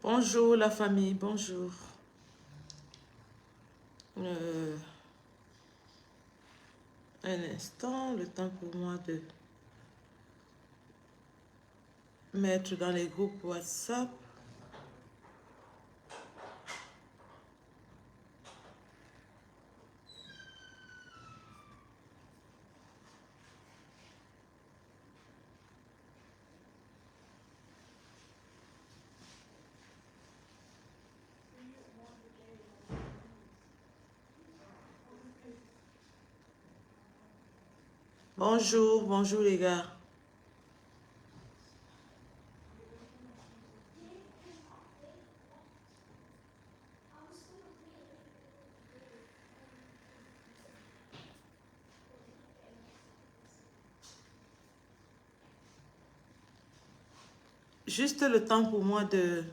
Bonjour la famille, bonjour. Euh, un instant, le temps pour moi de mettre dans les groupes WhatsApp. Bonjour, bonjour les gars. Juste le temps pour moi de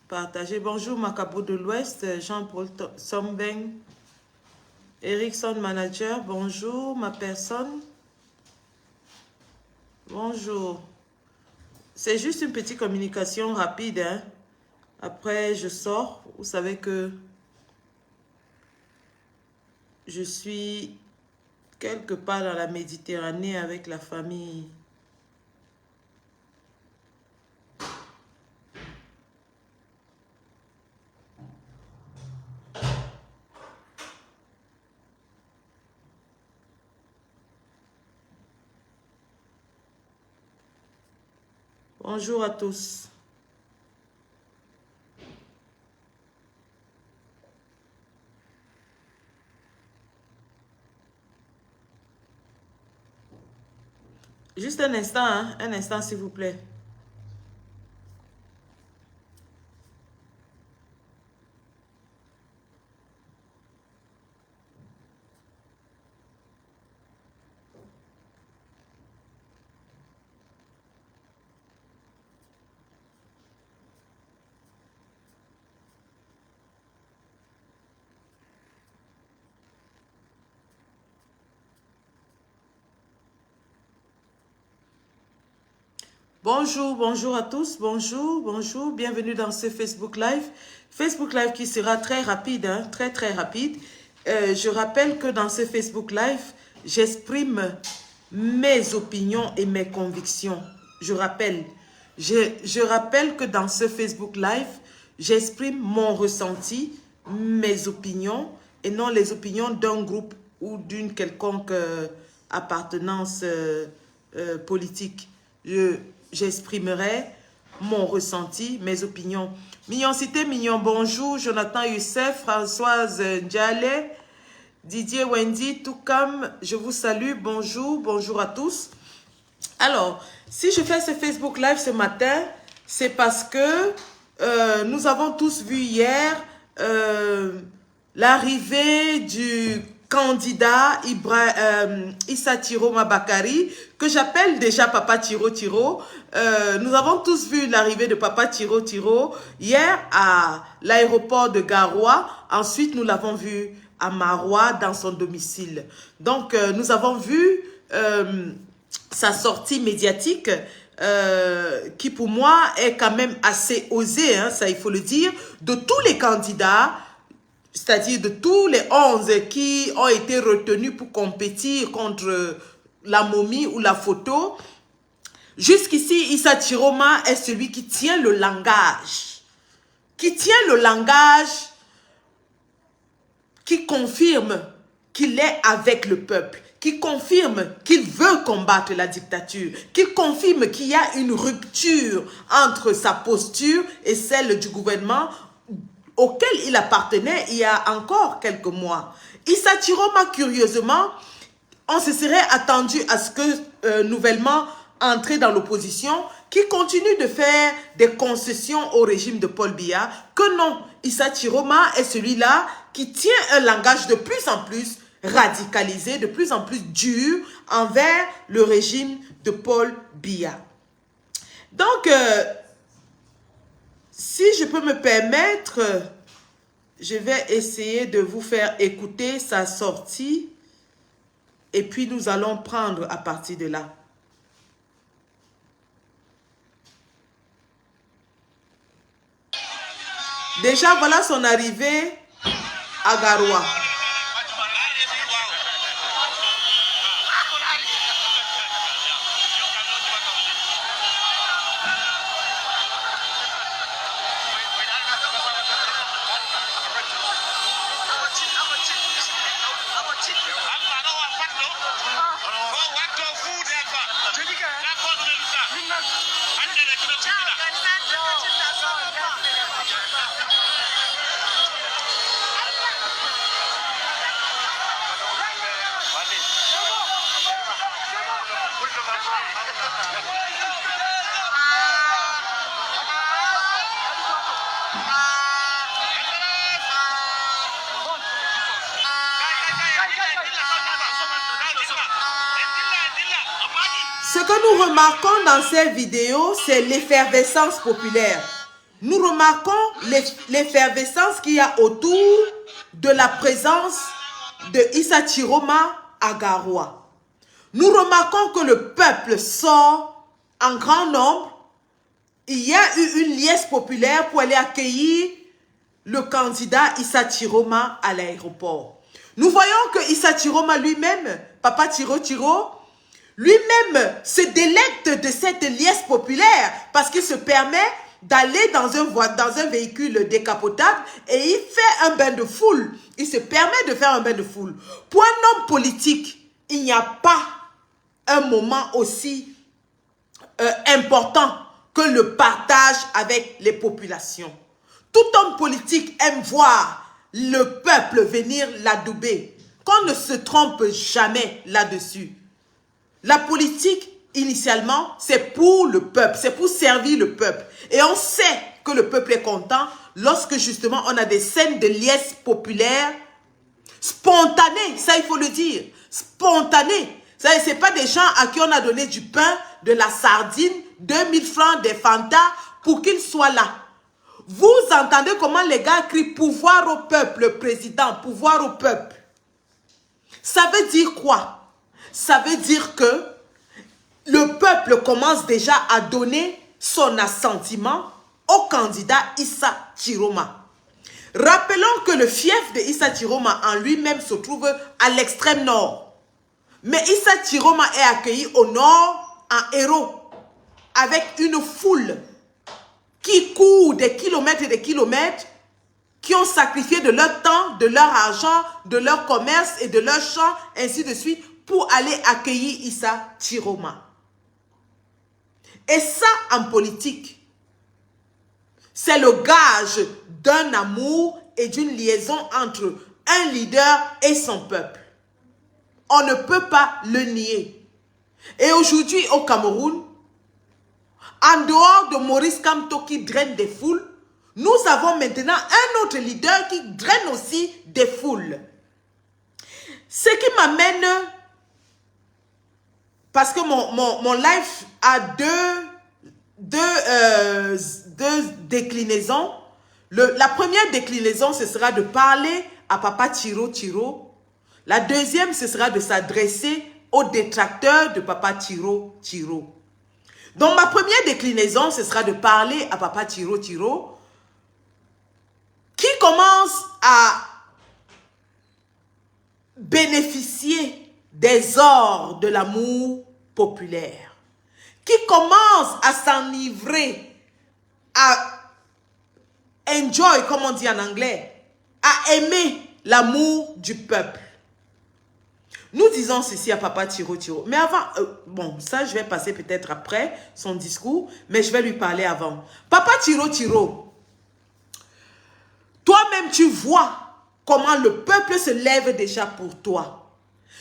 partager. Bonjour Macabo de l'Ouest, Jean-Paul Sombeng, Erickson Manager, bonjour ma personne. Bonjour. C'est juste une petite communication rapide, hein. Après, je sors. Vous savez que je suis quelque part dans la Méditerranée avec la famille. Bonjour à tous. Juste un instant, hein? Un instant s'il vous plaît. Bonjour, bonjour à tous, bonjour, bonjour, bienvenue dans ce Facebook Live. Facebook Live qui sera très rapide, hein, très très rapide. Je rappelle que dans ce Facebook Live, j'exprime mes opinions et mes convictions. Je rappelle que dans ce Facebook Live, j'exprime mon ressenti, mes opinions et non les opinions d'un groupe ou d'une quelconque appartenance politique. J'exprimerai mon ressenti, mes opinions. Mignoncité, Mignon, bonjour. Jonathan Youssef, Françoise Ndiale, Didier Wendy, Toukam, je vous salue. Bonjour, bonjour à tous. Alors, si je fais ce Facebook Live ce matin, c'est parce que nous avons tous vu hier l'arrivée du candidat Issa Thiro Mabakari, que j'appelle déjà Papa Thiro Thiro. Nous avons tous vu l'arrivée de Papa Thiro Thiro hier à l'aéroport de Garoua. Ensuite, nous l'avons vu à Maroua dans son domicile. Donc, nous avons vu sa sortie médiatique qui pour moi est quand même assez osée, hein, ça il faut le dire, de tous les candidats, c'est-à-dire de tous les 11 qui ont été retenus pour compétir contre la momie ou la photo. Jusqu'ici, Issa Thiroma est celui qui tient le langage. Qui confirme qu'il est avec le peuple, qui confirme qu'il veut combattre la dictature, qui confirme qu'il y a une rupture entre sa posture et celle du gouvernement auquel il appartenait il y a encore quelques mois. Issa Thiroma, curieusement, on se serait attendu à ce que nouvellement entré dans l'opposition, qui continue de faire des concessions au régime de Paul Biya, que non, Issa Thiroma est celui-là qui tient un langage de plus en plus radicalisé, de plus en plus dur envers le régime de Paul Biya. Donc, si je peux me permettre, je vais essayer de vous faire écouter sa sortie et puis nous allons prendre à partir de là. Déjà, voilà son arrivée à Garoua. Ce que nous remarquons dans ces vidéos, c'est l'effervescence populaire. Nous remarquons l'effervescence qu'il y a autour de la présence de Issa Chiroma à Garoua. Nous remarquons que le peuple sort en grand nombre. Il y a eu une liesse populaire pour aller accueillir le candidat Issa Chiroma à l'aéroport. Nous voyons que Issa Chiroma lui-même, Papa Tiro Tiro, lui-même se délecte de cette liesse populaire parce qu'il se permet d'aller dans un véhicule décapotable et il fait un bain de foule. Il se permet de faire un bain de foule. Pour un homme politique, il n'y a pas un moment aussi important que le partage avec les populations. Tout homme politique aime voir le peuple venir l'adouber. Qu'on ne se trompe jamais là-dessus. La politique, initialement, c'est pour le peuple, c'est pour servir le peuple. Et on sait que le peuple est content lorsque justement on a des scènes de liesse populaire spontanées, ça il faut le dire, spontanées. Ce n'est pas des gens à qui on a donné du pain, de la sardine, 2000 francs, des Fanta pour qu'ils soient là. Vous entendez comment les gars crient pouvoir au peuple, le président, pouvoir au peuple. Ça veut dire quoi? Ça veut dire que le peuple commence déjà à donner son assentiment au candidat Issa Chiroma. Rappelons que le fief de Issa Chiroma en lui-même se trouve à l'extrême nord. Mais Issa Chiroma est accueilli au nord en héros avec une foule qui court des kilomètres et des kilomètres, qui ont sacrifié de leur temps, de leur argent, de leur commerce et de leur champ, ainsi de suite, pour aller accueillir Issa Chiroma. Et ça, en politique, c'est le gage d'un amour et d'une liaison entre un leader et son peuple. On ne peut pas le nier. Et aujourd'hui, au Cameroun, en dehors de Maurice Kamto qui draine des foules, nous avons maintenant un autre leader qui draine aussi des foules. Ce qui m'amène, parce que mon live a deux déclinaisons. La première déclinaison, ce sera de parler à Papa Tiro Tiro. La deuxième, ce sera de s'adresser aux détracteurs de Papa Tiro Tiro. Donc, ma première déclinaison, ce sera de parler à Papa Tiro Tiro, qui commence à bénéficier des ors de l'amour populaire, qui commence à s'enivrer, à enjoy, comme on dit en anglais, à aimer l'amour du peuple. Nous disons ceci à Papa Tiro Tiro. Mais avant, bon, ça je vais passer peut-être après son discours, mais je vais lui parler avant. Papa Tiro Tiro, toi-même tu vois comment le peuple se lève déjà pour toi.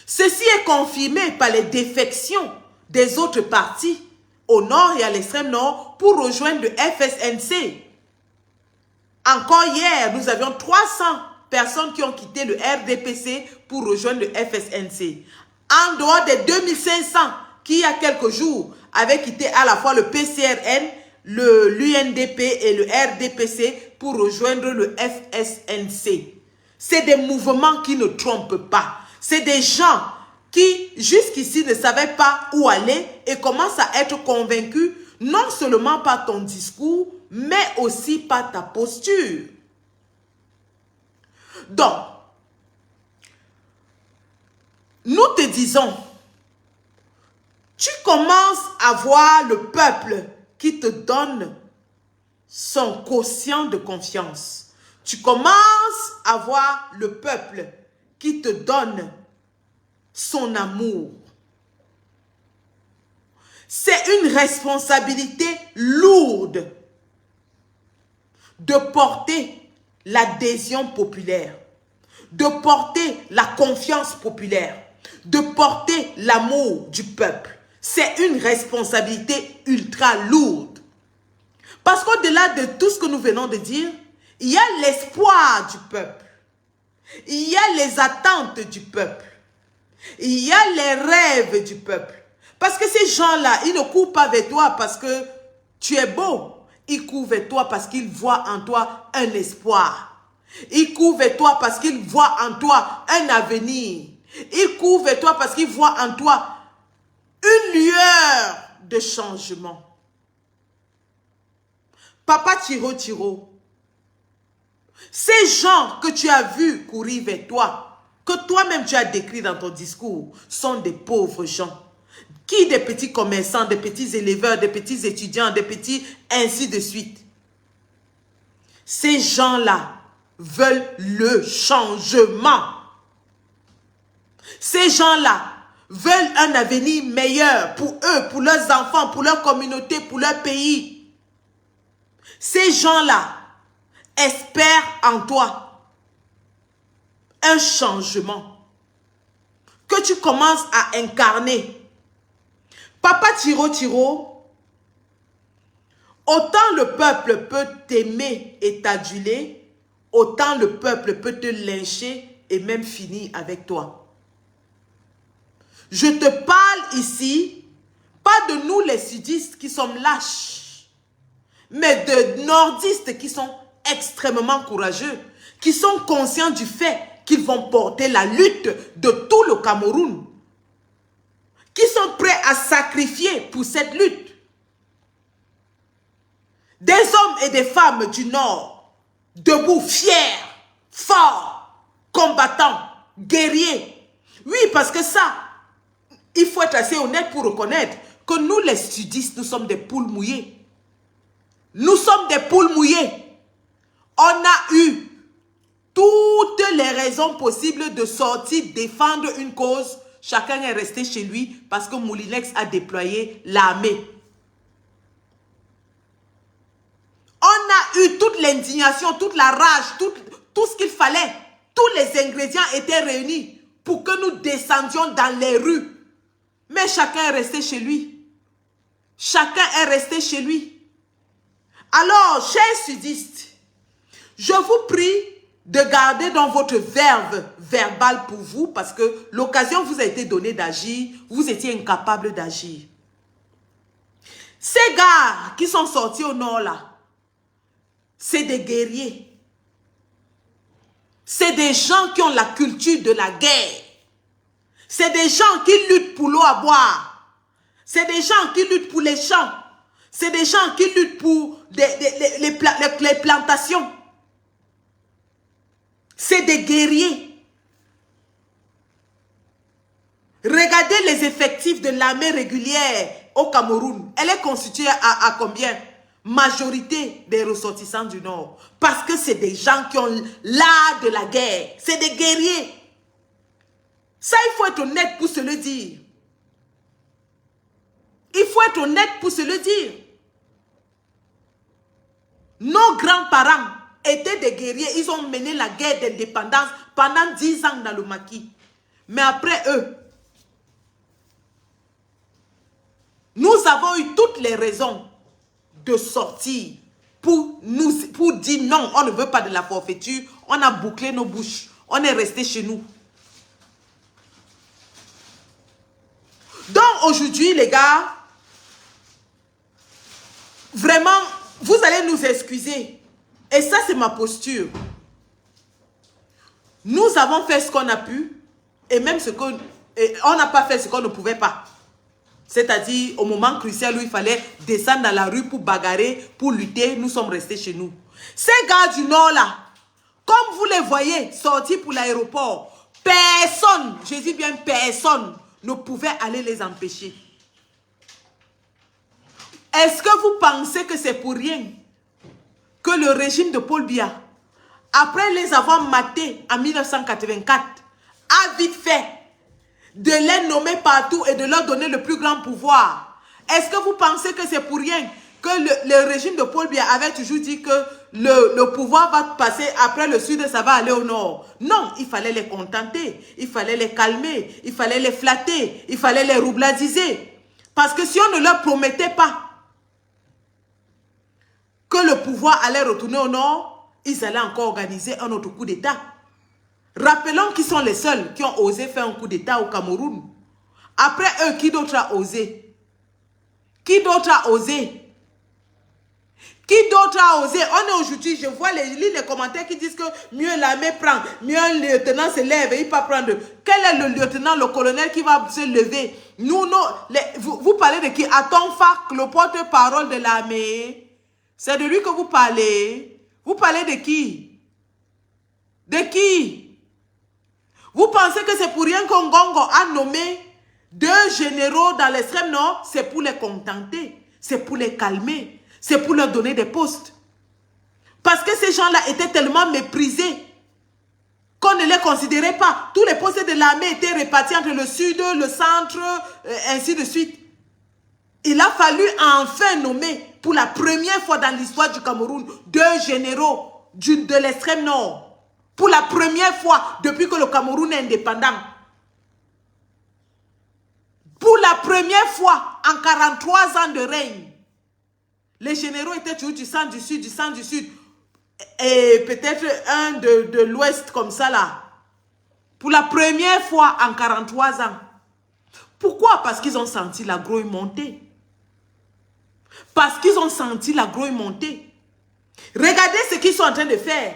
Ceci est confirmé par les défections des autres partis au nord et à l'extrême nord pour rejoindre le FSNC. Encore hier, nous avions 300 personnes qui ont quitté le RDPC pour rejoindre le FSNC. En dehors des 2500 qui, il y a quelques jours, avaient quitté à la fois le PCRN, l'UNDP et le RDPC pour rejoindre le FSNC. C'est des mouvements qui ne trompent pas. C'est des gens qui, jusqu'ici, ne savaient pas où aller et commencent à être convaincus, non seulement par ton discours, mais aussi par ta posture. Donc, nous te disons, tu commences à voir le peuple qui te donne son quotient de confiance. Tu commences à voir le peuple qui te donne son amour. C'est une responsabilité lourde de porter l'adhésion populaire, de porter la confiance populaire, de porter l'amour du peuple. C'est une responsabilité ultra lourde. Parce qu'au-delà de tout ce que nous venons de dire, il y a l'espoir du peuple. Il y a les attentes du peuple. Il y a les rêves du peuple. Parce que ces gens-là, ils ne courent pas vers toi parce que tu es beau. Ils courent vers toi parce qu'ils voient en toi un espoir. Ils courent vers toi parce qu'ils voient en toi un avenir. Ils courent vers toi parce qu'ils voient en toi une lueur de changement. Papa Tiro, ces gens que tu as vus courir vers toi, que toi-même tu as décrit dans ton discours, sont des pauvres gens. Qui des petits commerçants, des petits éleveurs, des petits étudiants, des petits ainsi de suite. Ces gens-là veulent le changement. Ces gens-là veulent un avenir meilleur pour eux, pour leurs enfants, pour leur communauté, pour leur pays. Ces gens-là espèrent en toi un changement que tu commences à incarner. Papa Tiro, autant le peuple peut t'aimer et t'aduler, autant le peuple peut te lyncher et même finir avec toi. Je te parle ici, pas de nous les sudistes qui sommes lâches, mais de nordistes qui sont extrêmement courageux, qui sont conscients du fait qu'ils vont porter la lutte de tout le Cameroun, qui sont prêts à sacrifier pour cette lutte. Des hommes et des femmes du Nord, debout, fiers, forts, combattants, guerriers. Oui, parce que ça, il faut être assez honnête pour reconnaître que nous, les sudistes, nous sommes des poules mouillées. Nous sommes des poules mouillées. On a eu toutes les raisons possibles de sortir, défendre une cause. Chacun est resté chez lui parce que Moulinex a déployé l'armée. On a eu toute l'indignation, toute la rage, tout ce qu'il fallait. Tous les ingrédients étaient réunis pour que nous descendions dans les rues. Mais chacun est resté chez lui. Chacun est resté chez lui. Alors, chers sudistes, je vous prie de garder dans votre verve verbale pour vous parce que l'occasion vous a été donnée d'agir, vous étiez incapable d'agir. Ces gars qui sont sortis au nord là, c'est des guerriers. C'est des gens qui ont la culture de la guerre. C'est des gens qui luttent pour l'eau à boire. C'est des gens qui luttent pour les champs. C'est des gens qui luttent pour les plantations. C'est des guerriers. Regardez les effectifs de l'armée régulière au Cameroun. Elle est constituée à combien? Majorité des ressortissants du Nord. Parce que c'est des gens qui ont l'art de la guerre. C'est des guerriers. Ça, il faut être honnête pour se le dire. Il faut être honnête pour se le dire. Nos grands-parents étaient des guerriers. Ils ont mené la guerre d'indépendance pendant 10 ans dans le maquis. Mais après eux, nous avons eu toutes les raisons de sortir pour dire non, on ne veut pas de la forfaiture. On a bouclé nos bouches. On est resté chez nous. Donc aujourd'hui, les gars, vraiment, vous allez nous excuser. Et ça, c'est ma posture. Nous avons fait ce qu'on a pu et même ce qu'on... On n'a pas fait ce qu'on ne pouvait pas. C'est-à-dire, au moment crucial où il fallait descendre dans la rue pour bagarrer, pour lutter, nous sommes restés chez nous. Ces gars du Nord là, Comme vous les voyez sortir pour l'aéroport, personne, je dis bien personne, ne pouvait aller les empêcher. Est-ce que vous pensez que c'est pour rien que le régime de Paul Biya, après les avoir matés en 1984, a vite fait de les nommer partout et de leur donner le plus grand pouvoir? Est-ce que vous pensez que c'est pour rien que le régime de Paul Biya avait toujours dit que le pouvoir va passer après le sud, ça va aller au nord? Non, il fallait les contenter, il fallait les calmer, il fallait les flatter, il fallait les roubladiser. Parce que si on ne leur promettait pas que le pouvoir allait retourner au nord, ils allaient encore organiser un autre coup d'État. Rappelons qu'ils sont les seuls qui ont osé faire un coup d'État au Cameroun. Après eux, qui d'autre a osé? Qui d'autre a osé? Qui d'autre a osé? On est aujourd'hui, je vois les commentaires qui disent que mieux l'armée prend, mieux un lieutenant se lève et il va prendre. Quel est le lieutenant, le colonel qui va se lever? Nous, vous parlez de qui? Aton Fak, le porte-parole de l'armée. C'est de lui que vous parlez. Vous parlez de qui? De qui? Vous pensez que c'est pour rien qu'Ngongo a nommé 2 généraux dans l'extrême nord? C'est pour les contenter. C'est pour les calmer. C'est pour leur donner des postes. Parce que ces gens-là étaient tellement méprisés qu'on ne les considérait pas. Tous les postes de l'armée étaient répartis entre le sud, le centre, ainsi de suite. Il a fallu enfin nommer, pour la première fois dans l'histoire du Cameroun, 2 généraux de l'extrême nord. Pour la première fois depuis que le Cameroun est indépendant. Pour la première fois en 43 ans de règne. Les généraux étaient toujours du centre, du sud, et peut-être un de l'ouest comme ça là. Pour la première fois en 43 ans. Pourquoi? Parce qu'ils ont senti la grouille monter. Parce qu'ils ont senti la grouille monter. Regardez ce qu'ils sont en train de faire.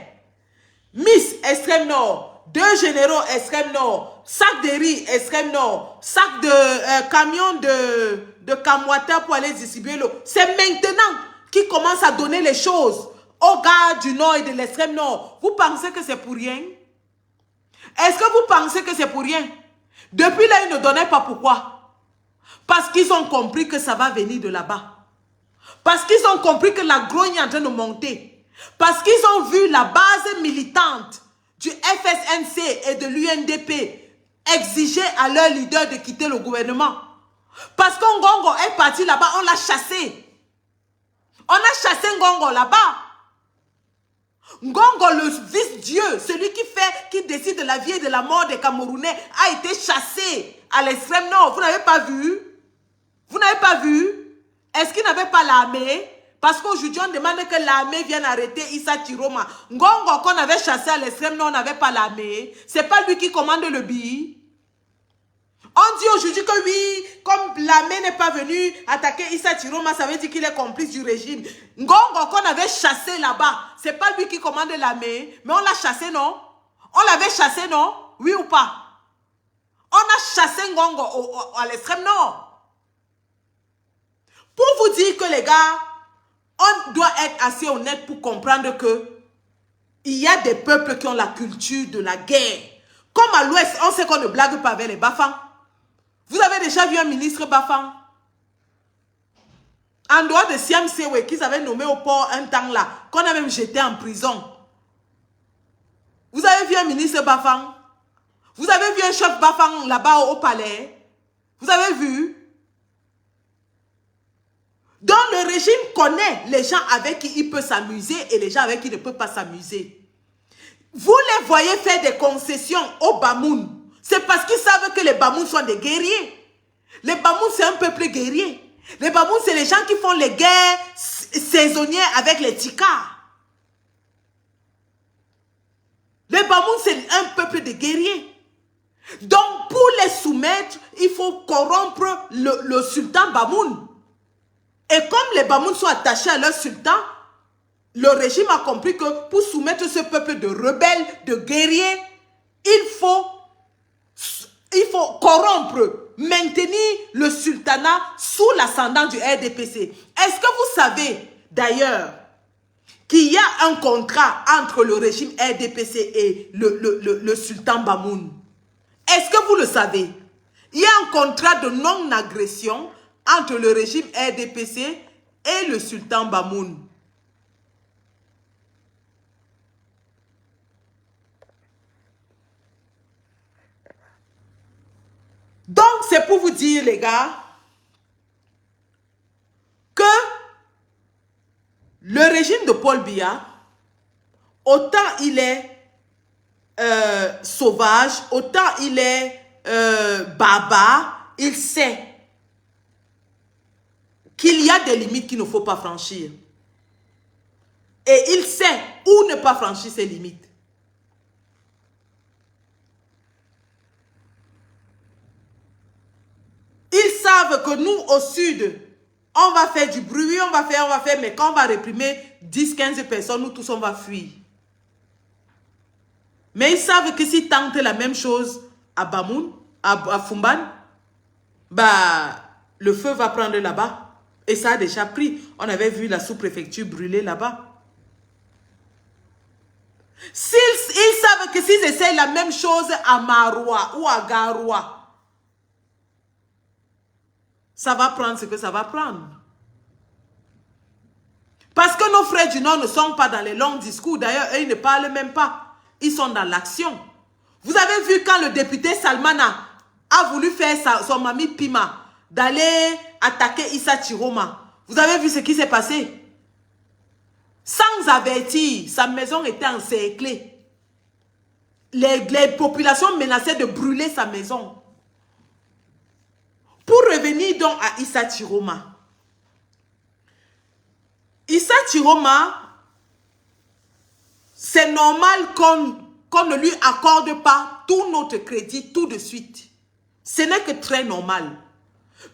Miss Extrême Nord, 2 généraux Extrême Nord, sac de riz Extrême Nord, sac de camion de Kamwata pour aller distribuer l'eau. C'est maintenant qu'ils commencent à donner les choses aux gars du Nord et de l'Extrême Nord. Vous pensez que c'est pour rien? Est-ce que vous pensez que c'est pour rien? Depuis là, ils ne donnaient pas pourquoi. Parce qu'ils ont compris que ça va venir de là-bas. Parce qu'ils ont compris que la grogne est en train de monter. Parce qu'ils ont vu la base militante du FSNC et de l'UNDP exiger à leur leader de quitter le gouvernement. Parce qu'Ngongo est parti là-bas, on l'a chassé. On a chassé Ngongo là-bas. Ngongo, le vice-dieu, celui qui décide de la vie et de la mort des Camerounais, a été chassé à l'extrême nord. Vous n'avez pas vu? Vous n'avez pas vu? Est-ce qu'il n'avait pas l'armée? Parce qu'aujourd'hui, on demande que l'armée vienne arrêter Issa Chiroma. Ngongo, qu'on avait chassé à l'extrême nord, n'avait pas l'armée. C'est pas lui qui commande le BI. On dit aujourd'hui que oui, comme l'armée n'est pas venue attaquer Issa Chiroma, ça veut dire qu'il est complice du régime. Ngongo qu'on avait chassé là-bas, c'est pas lui qui commande l'armée, mais on l'a chassé, non? On l'avait chassé, non? Oui ou pas? On a chassé Ngongo à l'extrême nord. Pour vous dire que les gars, on doit être assez honnête pour comprendre que il y a des peuples qui ont la culture de la guerre. Comme à l'ouest, on sait qu'on ne blague pas avec les Bafang. Vous avez déjà vu un ministre Bafang? En dehors de Siam Sewe, qu'ils avaient nommé au port un temps là, qu'on a même jeté en prison. Vous avez vu un ministre Bafang? Vous avez vu un chef Bafang là-bas au palais? Vous avez vu? Donc le régime connaît les gens avec qui il peut s'amuser et les gens avec qui il ne peut pas s'amuser. Vous les voyez faire des concessions aux Bamoun. C'est parce qu'ils savent que les Bamoun sont des guerriers. Les Bamoun, c'est un peuple guerrier. Les Bamoun, c'est les gens qui font les guerres saisonnières avec les Tikars. Les Bamoun, c'est un peuple de guerriers. Donc, pour les soumettre, il faut corrompre le sultan Bamoun. Et comme les Bamoun sont attachés à leur sultan, le régime a compris que pour soumettre ce peuple de rebelles, de guerriers, il faut corrompre, maintenir le sultanat sous l'ascendant du RDPC. Est-ce que vous savez, d'ailleurs, qu'il y a un contrat entre le régime RDPC et le sultan Bamoun. Est-ce que vous le savez? Il y a un contrat de non-agression entre le régime RDPC et le sultan Bamoun. Donc, c'est pour vous dire, les gars, que le régime de Paul Biya, autant il est sauvage, autant il est barbare, il sait qu'il y a des limites qu'il ne faut pas franchir. Et il sait où ne pas franchir ces limites. Ils savent que nous, au sud, on va faire du bruit, on va faire, mais quand on va réprimer 10-15 personnes, nous tous, on va fuir. Mais ils savent que s'ils tentent la même chose à Bamoun, à Fumban, bah, le feu va prendre là-bas. Et ça a déjà pris. On avait vu la sous-préfecture brûler là-bas. Ils savent que s'ils essayent la même chose à Maroua ou à Garoua, ça va prendre ce que ça va prendre. Parce que nos frères du Nord ne sont pas dans les longs discours. D'ailleurs, eux, ils ne parlent même pas. Ils sont dans l'action. Vous avez vu quand le député Salmana a voulu faire son mamie Pima d'aller attaquer Issa Chiroma. Vous avez vu ce qui s'est passé? Sans avertir, sa maison était encerclée. Les populations menaçaient de brûler sa maison. Pour revenir donc à Issa Chiroma. Issa Chiroma, c'est normal qu'on ne lui accorde pas tout notre crédit tout de suite. Ce n'est que très normal.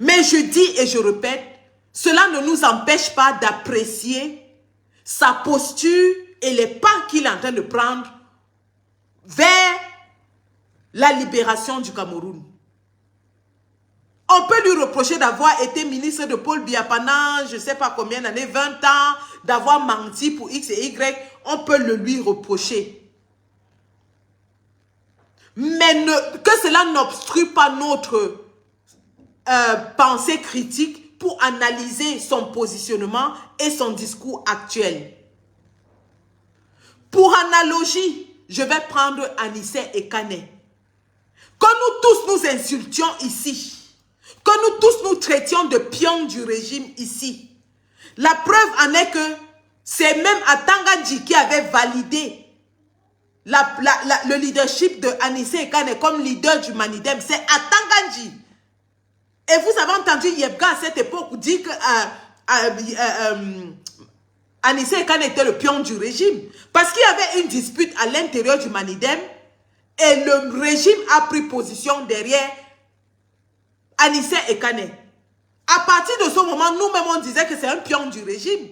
Mais je dis et je répète, cela ne nous empêche pas d'apprécier sa posture et les pas qu'il est en train de prendre vers la libération du Cameroun. On peut lui reprocher d'avoir été ministre de Paul Biya pendant je ne sais pas combien d'années, 20 ans, d'avoir menti pour X et Y. On peut le lui reprocher. Mais que cela n'obstrue pas notre pensée critique pour analyser son positionnement et son discours actuel. Pour analogie, je vais prendre Anissé Ekane. Que nous tous nous insultions ici, que nous tous nous traitions de pions du régime ici. La preuve en est que c'est même Atanga-Dji qui avait validé le leadership de Anissé Ekane comme leader du Manidem. C'est Atanga-Dji. Et vous avez entendu Yebga à cette époque dire que Anissé Ekane était le pion du régime. Parce qu'il y avait une dispute à l'intérieur du Manidem et le régime a pris position derrière Anissé Ekane. À partir de ce moment, nous-mêmes, on disait que c'est un pion du régime.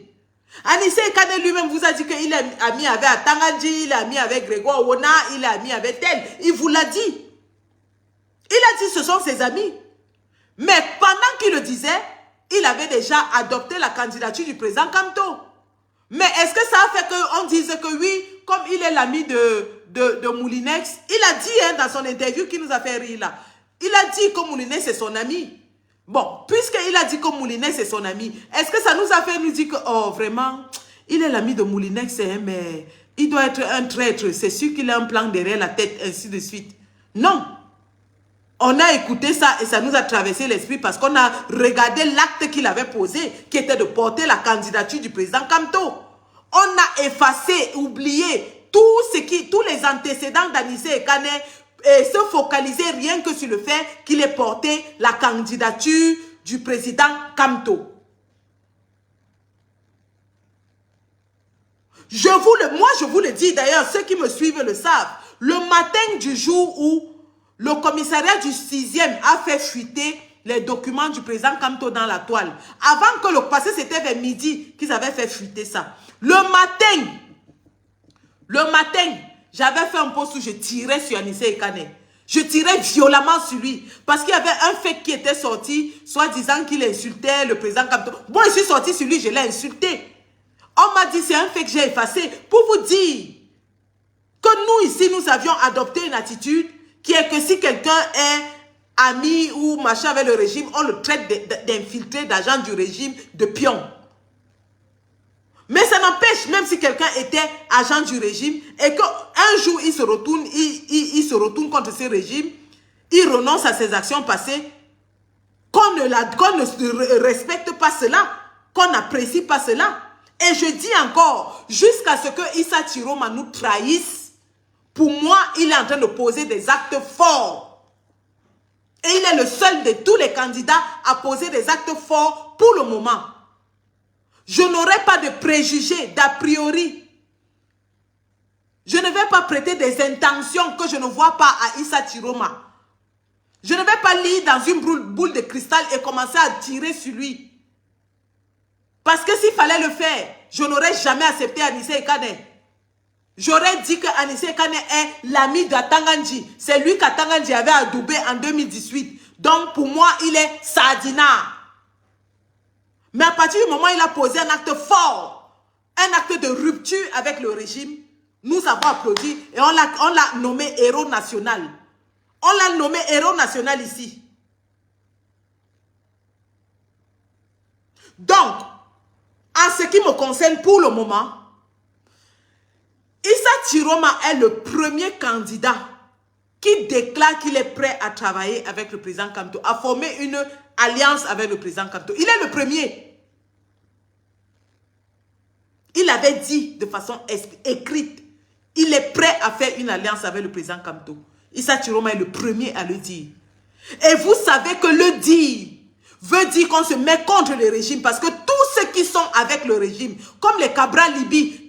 Anissé Ekane lui-même vous a dit qu'il est ami avec Atanga-Dji, il est ami avec Grégoire Owona, il est ami avec tel. Il vous l'a dit. Il a dit que ce sont ses amis. Mais pendant qu'il le disait, il avait déjà adopté la candidature du président Kamto. Mais est-ce que ça a fait qu'on dise que oui, comme il est l'ami de Moulinex, il a dit hein, dans son interview qui nous a fait rire là, il a dit que Moulinex est son ami. Bon, puisqu'il a dit que Moulinex est son ami, est-ce que ça nous a fait nous dire que, oh vraiment, il est l'ami de Moulinex, hein, mais il doit être un traître, c'est sûr qu'il a un plan derrière la tête, ainsi de suite. Non. On a écouté ça et ça nous a traversé l'esprit parce qu'on a regardé l'acte qu'il avait posé, qui était de porter la candidature du président Kamto. On a effacé, oublié tous les antécédents d'Anissé Ekane et se focaliser rien que sur le fait qu'il ait porté la candidature du président Kamto. Moi, je vous le dis d'ailleurs, ceux qui me suivent le savent. Le matin du jour où le commissariat du 6e a fait fuiter les documents du président Kamto dans la toile. Avant que le passé, c'était vers midi qu'ils avaient fait fuiter ça. Le matin, j'avais fait un post où je tirais sur Anissé Ekane. Je tirais violemment sur lui. Parce qu'il y avait un fait qui était sorti, soit disant qu'il insultait le président Kamto. Moi, je suis sorti sur lui, je l'ai insulté. On m'a dit, c'est un fait que j'ai effacé pour vous dire que nous ici, nous avions adopté une attitude qui est que si quelqu'un est ami ou machin avec le régime, on le traite d'infiltré, d'agent du régime, de pion. Mais ça n'empêche, même si quelqu'un était agent du régime et qu'un jour il se retourne contre ce régime, il renonce à ses actions passées, qu'on ne respecte pas cela, qu'on n'apprécie pas cela. Et je dis encore, jusqu'à ce que Issa Chiroma nous trahisse, pour moi, il est en train de poser des actes forts. Et il est le seul de tous les candidats à poser des actes forts pour le moment. Je n'aurai pas de préjugés, d'a priori. Je ne vais pas prêter des intentions que je ne vois pas à Issa Chiroma. Je ne vais pas lire dans une boule de cristal et commencer à tirer sur lui. Parce que s'il fallait le faire, je n'aurais jamais accepté Anissé Ekane. J'aurais dit que Anissé Ekane est l'ami d'Atanganji. C'est lui qu'Atanganji avait adoubé en 2018. Donc pour moi, il est Sadina. Mais à partir du moment où il a posé un acte fort, un acte de rupture avec le régime, nous avons applaudi et on l'a nommé héros national. On l'a nommé héros national ici. Donc, en ce qui me concerne pour le moment, Issa Chiroma est le premier candidat qui déclare qu'il est prêt à travailler avec le président Kamto, à former une alliance avec le président Kamto. Il est le premier. Il avait dit de façon écrite, il est prêt à faire une alliance avec le président Kamto. Issa Chiroma est le premier à le dire. Et vous savez que le dire veut dire qu'on se met contre le régime, parce que tous ceux qui sont avec le régime, comme les Cabral Libi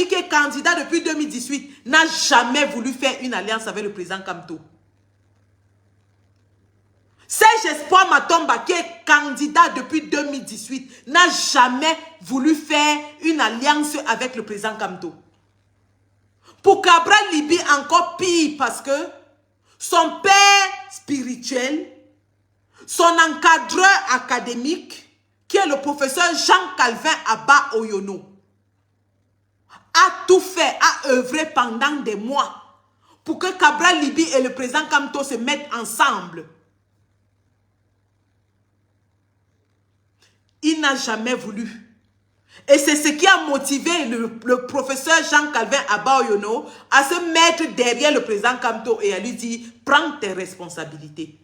qui est candidat depuis 2018, n'a jamais voulu faire une alliance avec le président Kamto. Serge Espoir Matomba, qui est candidat depuis 2018, n'a jamais voulu faire une alliance avec le président Kamto. Pour Cabral Libi, encore pire, parce que son père spirituel, son encadreur académique, qui est le professeur Jean-Calvin Abba Oyono, a tout fait, a œuvré pendant des mois pour que Cabral Libi et le président Kamto se mettent ensemble. Il n'a jamais voulu. Et c'est ce qui a motivé le professeur Jean-Calvin Abba Oyono à se mettre derrière le président Kamto et à lui dire « Prends tes responsabilités ».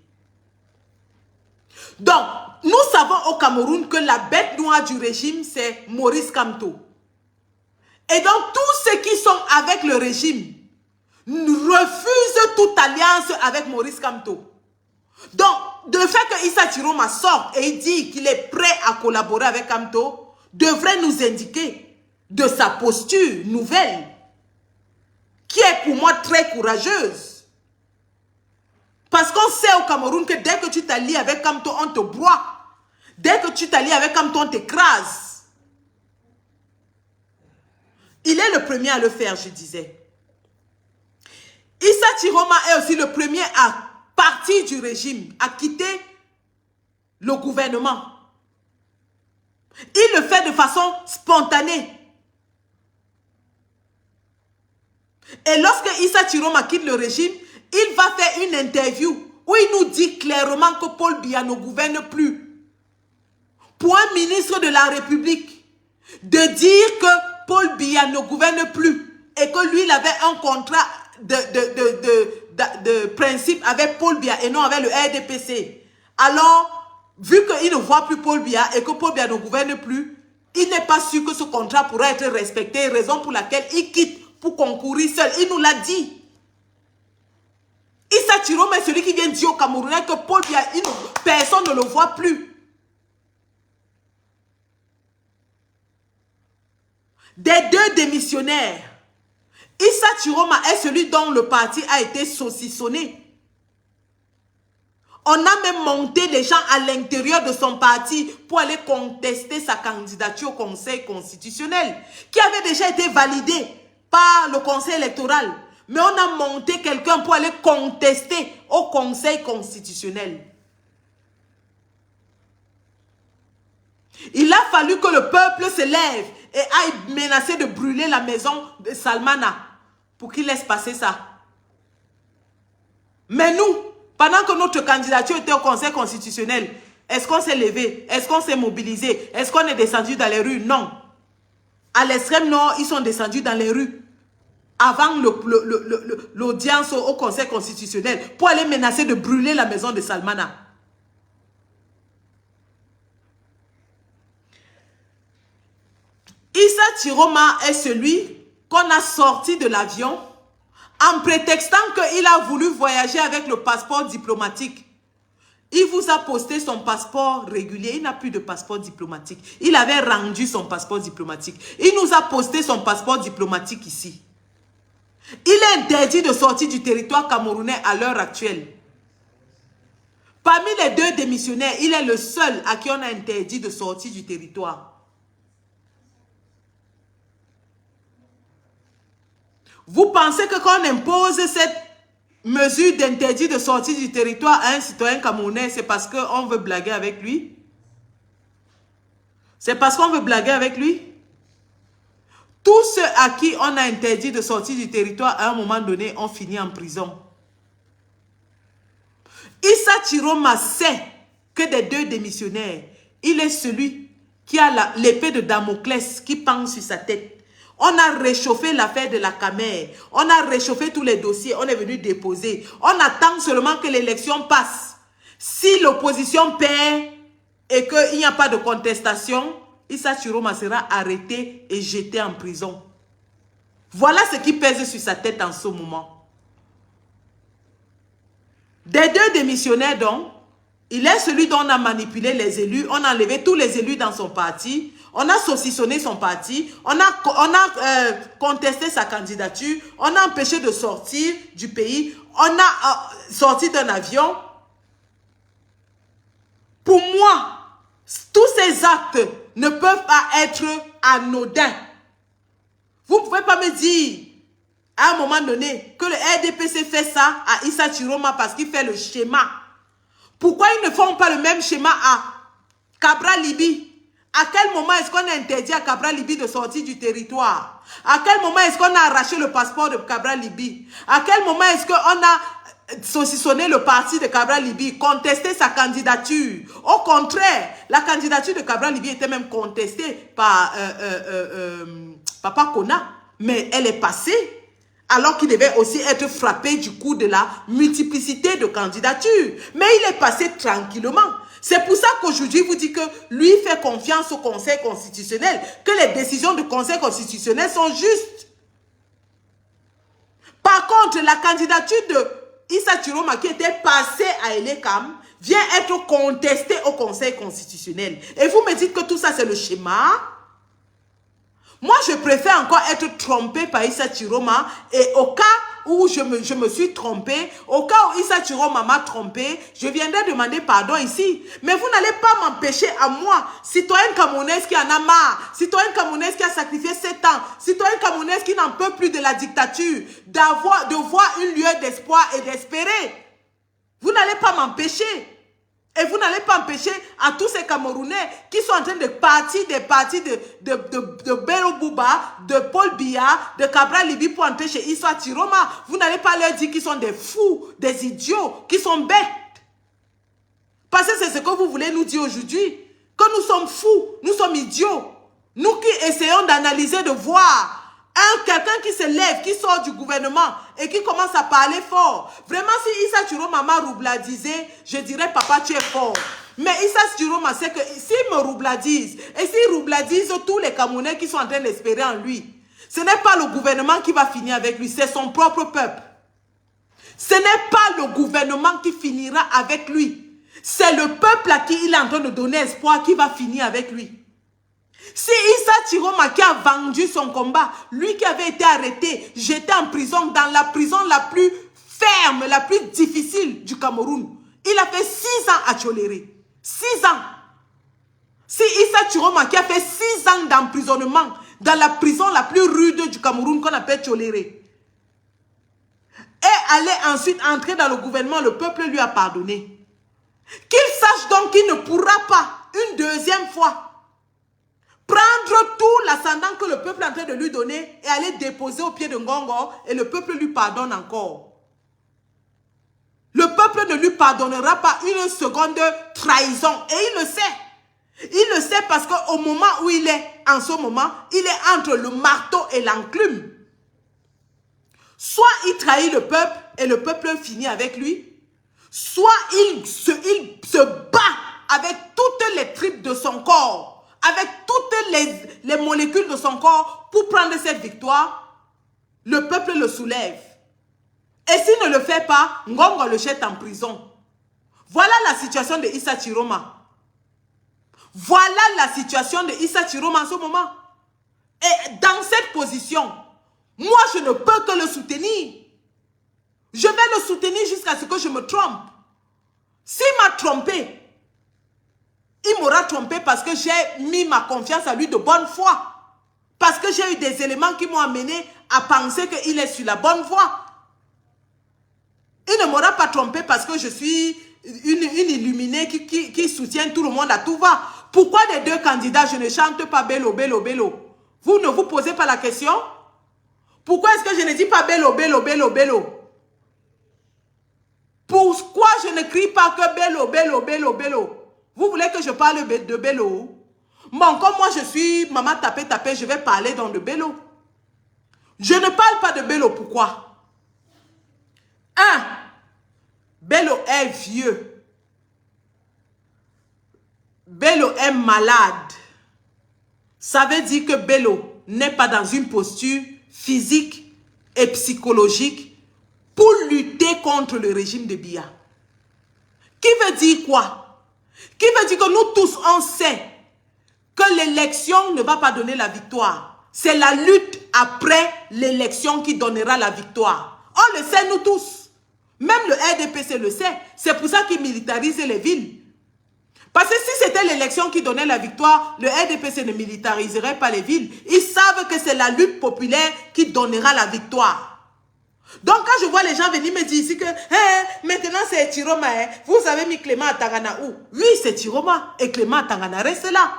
Donc, nous savons au Cameroun que la bête noire du régime, c'est Maurice Kamto. Et donc, tous ceux qui sont avec le régime refusent toute alliance avec Maurice Kamto. Donc, le fait que Issa Chiroma sorte et il dit qu'il est prêt à collaborer avec Kamto devrait nous indiquer de sa posture nouvelle, qui est pour moi très courageuse. Parce qu'on sait au Cameroun que dès que tu t'allies avec Kamto, on te broie. Dès que tu t'allies avec Kamto, on t'écrase. Il est le premier à le faire, je disais. Issa Chiroma est aussi le premier à partir du régime, à quitter le gouvernement. Il le fait de façon spontanée. Et lorsque Issa Chiroma quitte le régime, il va faire une interview où il nous dit clairement que Paul Biya ne gouverne plus. Pour un ministre de la République, de dire que Paul Biya ne gouverne plus et que lui, il avait un contrat de principe avec Paul Biya et non avec le RDPC. Alors, vu qu'il ne voit plus Paul Biya et que Paul Biya ne gouverne plus, il n'est pas sûr que ce contrat pourra être respecté, raison pour laquelle il quitte pour concourir seul. Il nous l'a dit. Issa Chiroma est celui qui vient dire au Camerounais que Paul Biya, personne ne le voit plus. Des deux démissionnaires, Issa Chiroma est celui dont le parti a été saucissonné. On a même monté les gens à l'intérieur de son parti pour aller contester sa candidature au Conseil constitutionnel, qui avait déjà été validé par le Conseil électoral. Mais on a monté quelqu'un pour aller contester au Conseil constitutionnel. Il a fallu que le peuple se lève et aille menacer de brûler la maison de Salmana pour qu'il laisse passer ça. Mais nous, pendant que notre candidature était au Conseil constitutionnel, est-ce qu'on s'est levé? Est-ce qu'on s'est mobilisé? Est-ce qu'on est descendu dans les rues? Non. À l'extrême nord, ils sont descendus dans les rues avant l'audience au Conseil constitutionnel pour aller menacer de brûler la maison de Salmana. Issa Chiroma est celui qu'on a sorti de l'avion en prétextant qu'il a voulu voyager avec le passeport diplomatique. Il vous a posté son passeport régulier. Il n'a plus de passeport diplomatique. Il avait rendu son passeport diplomatique. Il nous a posté son passeport diplomatique ici. Il est interdit de sortir du territoire camerounais à l'heure actuelle. Parmi les deux démissionnaires, il est le seul à qui on a interdit de sortir du territoire. Vous pensez que quand on impose cette mesure d'interdit de sortie du territoire à un citoyen camerounais, c'est parce qu'on veut blaguer avec lui? C'est parce qu'on veut blaguer avec lui? Tous ceux à qui on a interdit de sortir du territoire à un moment donné ont fini en prison. Issa Chiroma sait que des deux démissionnaires, il est celui qui a l'épée de Damoclès qui pend sur sa tête. On a réchauffé l'affaire de la Camer. On a réchauffé tous les dossiers. On est venu déposer. On attend seulement que l'élection passe. Si l'opposition perd et qu'il n'y a pas de contestation, Issa Chiroma sera arrêté et jeté en prison. Voilà ce qui pèse sur sa tête en ce moment. Des deux démissionnaires donc, il est celui dont on a manipulé les élus. On a enlevé tous les élus dans son parti. On a saucissonné son parti, on a contesté sa candidature, on a empêché de sortir du pays, on a sorti d'un avion. Pour moi, tous ces actes ne peuvent pas être anodins. Vous ne pouvez pas me dire, à un moment donné, que le RDPC fait ça à Issa Chiroma parce qu'il fait le schéma. Pourquoi ils ne font pas le même schéma à Cabral Libye? À quel moment est-ce qu'on a interdit à Cabral Libye de sortir du territoire? À quel moment est-ce qu'on a arraché le passeport de Cabral Libye? À quel moment est-ce qu'on a saucissonné le parti de Cabral Libye, contesté sa candidature? Au contraire, la candidature de Cabral Libye était même contestée par Papa Kona, mais elle est passée. Alors qu'il devait aussi être frappé du coup de la multiplicité de candidatures. Mais il est passé tranquillement. C'est pour ça qu'aujourd'hui, vous dites que lui fait confiance au Conseil constitutionnel, que les décisions du Conseil constitutionnel sont justes. Par contre, la candidature de Issa Chiroma qui était passée à Elekam vient être contestée au Conseil constitutionnel. Et vous me dites que tout ça, c'est le schéma. Moi, je préfère encore être trompé par Issa Chiroma et au cas où je me suis trompé, au cas où Issa Chiroma m'a trompé, je viendrai demander pardon ici. Mais vous n'allez pas m'empêcher à moi, citoyenne camerounaise qui en a marre, citoyenne camerounaise qui a sacrifié 7 ans, citoyenne camerounaise qui n'en peut plus de la dictature, de voir une lueur d'espoir et d'espérer. Vous n'allez pas m'empêcher. Et vous n'allez pas empêcher à tous ces Camerounais qui sont en train de partir des partis de Bélo Bouba, de Paul Biya, de Cabral Libye pour entrer chez Issa Chiroma. Vous n'allez pas leur dire qu'ils sont des fous, des idiots, qu'ils sont bêtes. Parce que c'est ce que vous voulez nous dire aujourd'hui. Que nous sommes fous, nous sommes idiots. Nous qui essayons d'analyser, de voir quelqu'un qui se lève, qui sort du gouvernement et qui commence à parler fort. Vraiment, si Issa Chiroma m'a roubladisé, je dirais, papa, tu es fort. Mais Issa Chiroma sait que s'il me roubladise, et s'il roubladise tous les Camerounais qui sont en train d'espérer en lui, ce n'est pas le gouvernement qui va finir avec lui, c'est son propre peuple. Ce n'est pas le gouvernement qui finira avec lui. C'est le peuple à qui il est en train de donner espoir qui va finir avec lui. Si Issa Chiroma qui a vendu son combat, lui qui avait été arrêté, jeté en prison, dans la prison la plus ferme, la plus difficile du Cameroun, il a fait 6 ans à Tcholéré. 6 ans. Si Issa Chiroma qui a fait 6 ans d'emprisonnement dans la prison la plus rude du Cameroun qu'on appelle Tcholéré, et allait ensuite entrer dans le gouvernement, le peuple lui a pardonné. Qu'il sache donc qu'il ne pourra pas une deuxième fois prendre toute la l'ascendant que le peuple est en train de lui donner et aller déposer au pied de Ngongo et le peuple lui pardonne encore. Le peuple ne lui pardonnera pas une seconde trahison. Et il le sait. Il le sait parce qu'au moment où il est, en ce moment, il est entre le marteau et l'enclume. Soit il trahit le peuple et le peuple finit avec lui. Soit il se bat avec toutes les tripes de son corps, avec toutes les molécules de son corps pour prendre cette victoire. Le peuple le soulève. Et s'il ne le fait pas, Ngongo le jette en prison. Voilà la situation de Issa Chiroma. Voilà la situation de Issa Chiroma en ce moment. Et dans cette position, moi je ne peux que le soutenir. Je vais le soutenir jusqu'à ce que je me trompe. S'il m'a trompé, il m'aura trompé parce que j'ai mis ma confiance à lui de bonne foi. Parce que j'ai eu des éléments qui m'ont amené à penser qu'il est sur la bonne voie. Il ne m'aura pas trompé parce que je suis une illuminée qui soutient tout le monde à tout va. Pourquoi des deux candidats, je ne chante pas Bello, Bello, Bello? Vous ne vous posez pas la question? Pourquoi est-ce que je ne dis pas Bello, Bello, Bello, Bello? Pourquoi je ne crie pas que Bello, Bello, Bello, Bello? Vous voulez que je parle de Bello? Bon, comme moi je suis maman tapé, tapé, je vais parler dans le Bello. Je ne parle pas de Bello, pourquoi? Bello est vieux. Bello est malade. Ça veut dire que Bello n'est pas dans une posture physique et psychologique pour lutter contre le régime de Biya. Qui veut dire quoi? Qui veut dire que nous tous, on sait que l'élection ne va pas donner la victoire. C'est la lutte après l'élection qui donnera la victoire. On le sait, nous tous. Même le RDPC le sait. C'est pour ça qu'il militarise les villes. Parce que si c'était l'élection qui donnait la victoire, le RDPC ne militariserait pas les villes. Ils savent que c'est la lutte populaire qui donnera la victoire. Donc quand je vois les gens venir me dire ici que maintenant c'est Chiroma, vous avez mis Clément à Tangana où? Oui, c'est Chiroma et Clément à Tangana reste là.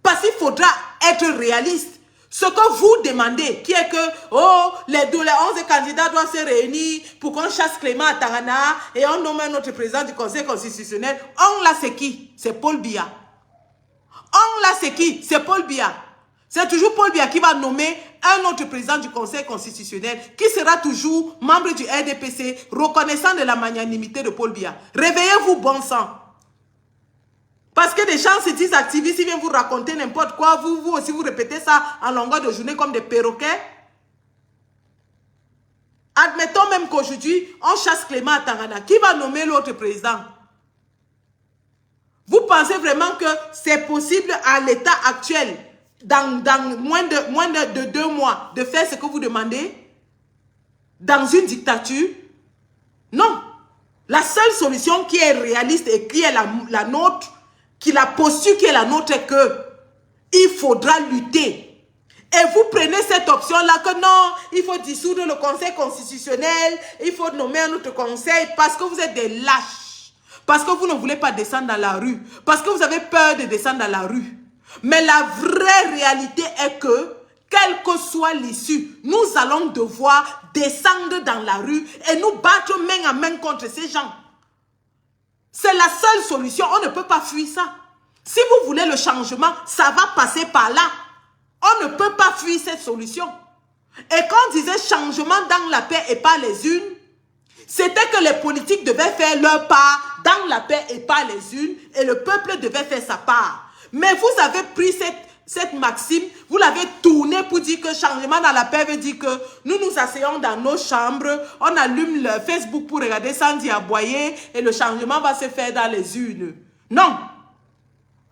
Parce qu'il faudra être réaliste. Ce que vous demandez, qui est que les 11 candidats doivent se réunir pour qu'on chasse Clément à Tangana et on nomme notre président du Conseil constitutionnel. On là, c'est qui? C'est Paul Biya. On là, c'est qui? C'est Paul Biya. C'est toujours Paul Biya qui va nommer un autre président du Conseil constitutionnel qui sera toujours membre du RDPC, reconnaissant de la magnanimité de Paul Biya. Réveillez-vous, bon sang. Parce que des gens se disent activistes, ils viennent vous raconter n'importe quoi. Vous aussi, vous répétez ça en longueur de journée comme des perroquets. Admettons même qu'aujourd'hui, on chasse Clément à Tangana. Qui va nommer l'autre président? Vous pensez vraiment que c'est possible à l'état actuel, dans moins de 2 mois, de faire ce que vous demandez? Dans une dictature? Non. La seule solution qui est réaliste et qui est la nôtre, la posture qui est la nôtre est que il faudra lutter. Et vous prenez cette option-là que non, il faut dissoudre le Conseil constitutionnel, il faut nommer un autre conseil parce que vous êtes des lâches. Parce que vous ne voulez pas descendre dans la rue. Parce que vous avez peur de descendre dans la rue. Mais la vraie réalité est que, quelle que soit l'issue, nous allons devoir descendre dans la rue et nous battre main à main contre ces gens. C'est la seule solution. On ne peut pas fuir ça. Si vous voulez le changement, ça va passer par là. On ne peut pas fuir cette solution. Et quand on disait changement dans la paix et pas les unes, c'était que les politiques devaient faire leur part dans la paix et pas les unes, et le peuple devait faire sa part. Mais vous avez pris cette maxime, vous l'avez tournée pour dire que changement dans la paix veut dire que nous nous asseyons dans nos chambres, on allume le Facebook pour regarder Sandy aboyer et le changement va se faire dans les urnes. Non.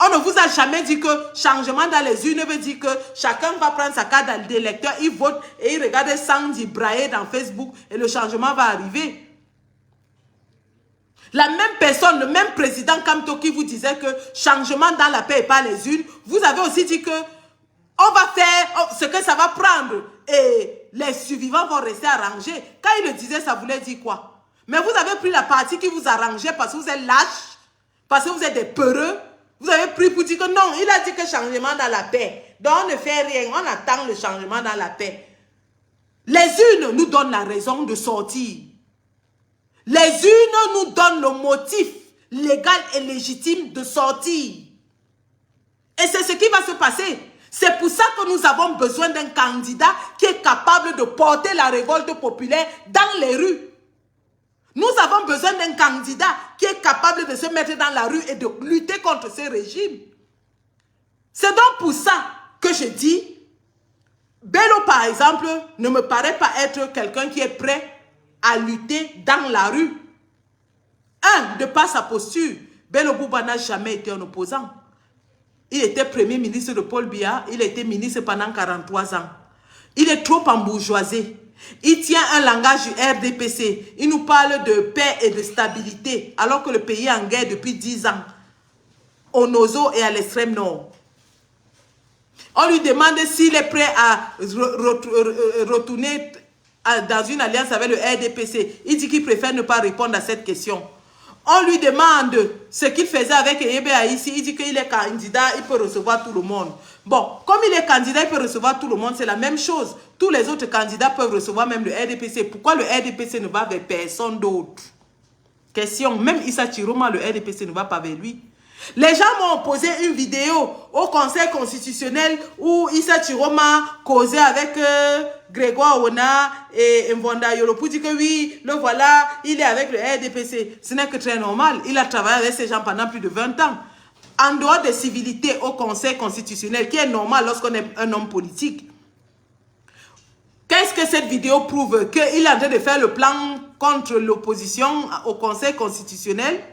On ne vous a jamais dit que changement dans les urnes veut dire que chacun va prendre sa carte d'électeur, il vote et il regarde Sandy brailler dans Facebook et le changement va arriver. La même personne, le même président Kamto qui vous disait que changement dans la paix et pas les unes, vous avez aussi dit que on va faire ce que ça va prendre et les survivants vont rester arrangés. Quand il le disait, ça voulait dire quoi? Mais vous avez pris la partie qui vous arrangeait parce que vous êtes lâches, parce que vous êtes des peureux. Vous avez pris pour dire que non, il a dit que changement dans la paix. Donc on ne fait rien, on attend le changement dans la paix. Les urnes nous donnent la raison de sortir. Les urnes nous donnent le motif légal et légitime de sortir. Et c'est ce qui va se passer. C'est pour ça que nous avons besoin d'un candidat qui est capable de porter la révolte populaire dans les rues. Nous avons besoin d'un candidat qui est capable de se mettre dans la rue et de lutter contre ce régime. C'est donc pour ça que je dis, Bello par exemple ne me paraît pas être quelqu'un qui est prêt à lutter dans la rue. De par sa posture, Bello Bouba n'a jamais été un opposant. Il était premier ministre de Paul Biya, il a été ministre pendant 43 ans. Il est trop embourgeoisé. Il tient un langage du RDPC. Il nous parle de paix et de stabilité, alors que le pays est en guerre depuis 10 ans, au Nozo et à l'extrême nord. On lui demande s'il est prêt à retourner dans une alliance avec le RDPC. Il dit qu'il préfère ne pas répondre à cette question. On lui demande ce qu'il faisait avec Eyebe Aïssi. Il dit qu'il est candidat, il peut recevoir tout le monde. Bon, comme il est candidat, il peut recevoir tout le monde, c'est la même chose. Tous les autres candidats peuvent recevoir même le RDPC. Pourquoi le RDPC ne va vers personne d'autre? Question, même Issa Chiroma, le RDPC ne va pas vers lui. Les gens m'ont posé une vidéo au Conseil constitutionnel où Issa Chiroma causait avec Grégoire Ona et Mvonda Yolo pour dire que oui, le voilà, il est avec le RDPC. Ce n'est que très normal. Il a travaillé avec ces gens pendant plus de 20 ans. En dehors des civilités au Conseil constitutionnel, qui est normal lorsqu'on est un homme politique. Qu'est-ce que cette vidéo prouve? Qu'il est en train de faire le plan contre l'opposition au Conseil constitutionnel.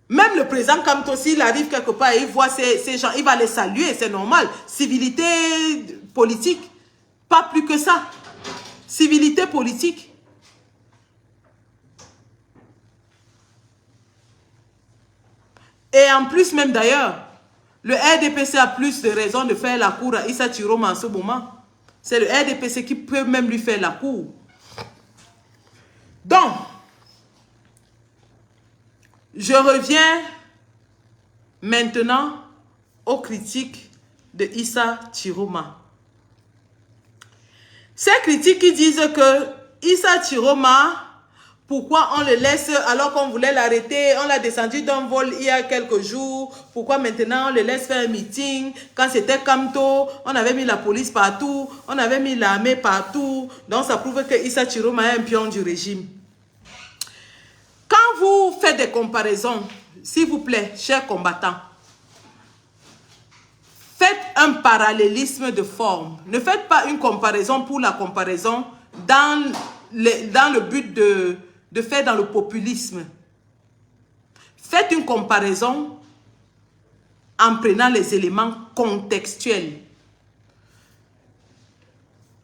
Même le président Kamto, s'il arrive quelque part et il voit ces gens, il va les saluer, c'est normal. Civilité politique, pas plus que ça. Civilité politique. Et en plus même d'ailleurs, le RDPC a plus de raisons de faire la cour à Issa Chiroma en ce moment. C'est le RDPC qui peut même lui faire la cour. Donc, je reviens maintenant aux critiques de Issa Chiroma. Ces critiques qui disent que Issa Chiroma, pourquoi on le laisse alors qu'on voulait l'arrêter, on l'a descendu d'un vol il y a quelques jours, pourquoi maintenant on le laisse faire un meeting, quand c'était Kamto, on avait mis la police partout, on avait mis l'armée partout, donc ça prouve que Issa Chiroma est un pion du régime. Quand vous faites des comparaisons, s'il vous plaît, chers combattants, faites un parallélisme de forme. Ne faites pas une comparaison pour la comparaison dans le but de faire dans le populisme. Faites une comparaison en prenant les éléments contextuels.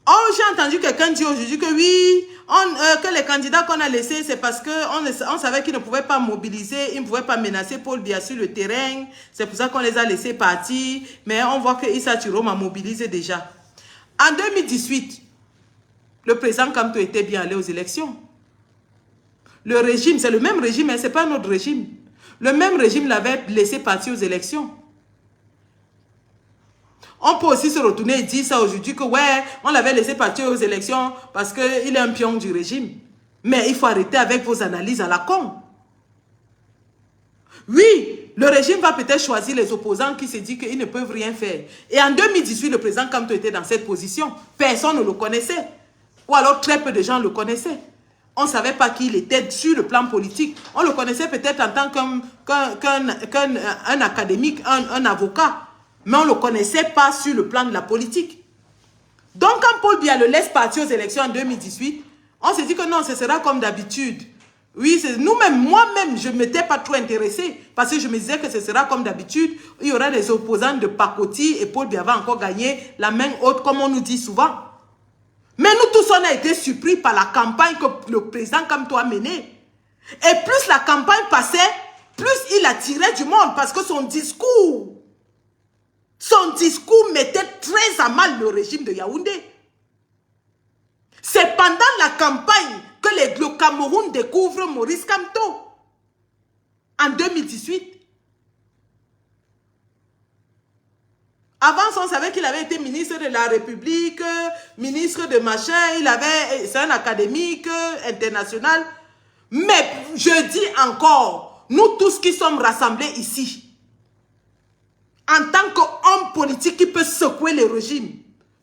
Oh, j'ai entendu quelqu'un dire aujourd'hui que oui, que les candidats qu'on a laissés, c'est parce qu'on savait qu'ils ne pouvaient pas mobiliser, ils ne pouvaient pas menacer Paul Biya sur le terrain. C'est pour ça qu'on les a laissés partir. Mais on voit que Issa Chiroma mobilisé déjà. En 2018, le président Kamto était bien allé aux élections. Le régime, c'est le même régime, mais ce n'est pas un autre régime. Le même régime l'avait laissé partir aux élections. On peut aussi se retourner et dire ça aujourd'hui que ouais, on l'avait laissé partir aux élections parce qu'il est un pion du régime. Mais il faut arrêter avec vos analyses à la con. Oui, le régime va peut-être choisir les opposants qui se disent qu'ils ne peuvent rien faire. Et en 2018, le président Kamto était dans cette position. Personne ne le connaissait. Ou alors très peu de gens le connaissaient. On ne savait pas qui il était sur le plan politique. On le connaissait peut-être en tant qu'un académique, un avocat. Mais on ne le connaissait pas sur le plan de la politique. Donc quand Paul Biya le laisse partir aux élections en 2018, on s'est dit que non, ce sera comme d'habitude. Oui, nous-mêmes, moi-même, je ne m'étais pas trop intéressé parce que je me disais que ce sera comme d'habitude. Il y aura des opposants de pacotille et Paul Biya va encore gagner la main haute comme on nous dit souvent. Mais nous tous, on a été surpris par la campagne que le président Kamto a menée. Et plus la campagne passait, plus il attirait du monde parce que son discours mettait très à mal le régime de Yaoundé. C'est pendant la campagne que le Cameroun découvre Maurice Kamto. En 2018. Avant, on savait qu'il avait été ministre de la République, ministre de machin, c'est un académique international. Mais je dis encore, nous tous qui sommes rassemblés ici, en tant qu'homme politique qui peut secouer le régime,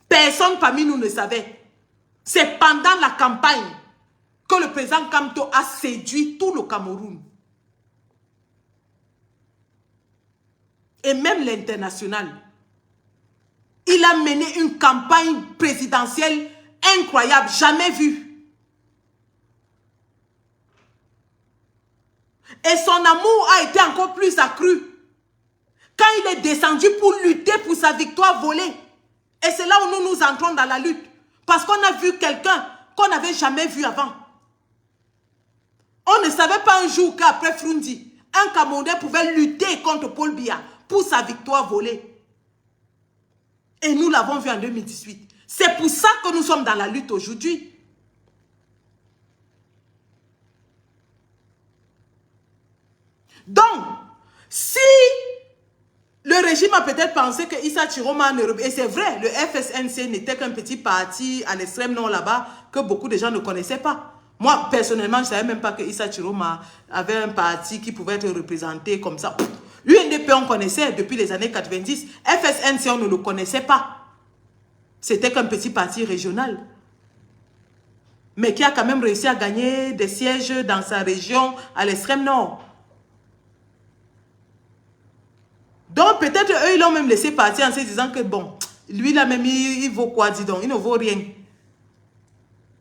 personne parmi nous ne savait. C'est pendant la campagne que le président Kamto a séduit tout le Cameroun. Et même l'international. Il a mené une campagne présidentielle incroyable, jamais vue. Et son amour a été encore plus accru quand il est descendu pour lutter pour sa victoire volée. Et c'est là où nous nous entrons dans la lutte. Parce qu'on a vu quelqu'un qu'on n'avait jamais vu avant. On ne savait pas un jour qu'après Frundi, un Camerounais pouvait lutter contre Paul Biya pour sa victoire volée. Et nous l'avons vu en 2018. C'est pour ça que nous sommes dans la lutte aujourd'hui. Donc, si le régime a peut-être pensé que Issa Chiroma, et c'est vrai, le FSNC n'était qu'un petit parti à l'extrême nord là-bas que beaucoup de gens ne connaissaient pas. Moi, personnellement, je ne savais même pas que Issa Chiroma avait un parti qui pouvait être représenté comme ça. L'UNDP, on connaissait depuis les années 90. FSNC, on ne le connaissait pas. C'était qu'un petit parti régional. Mais qui a quand même réussi à gagner des sièges dans sa région à l'extrême nord. Donc, peut-être eux, ils l'ont même laissé partir en se disant que, bon, lui, là même, il vaut quoi, dis donc, il ne vaut rien.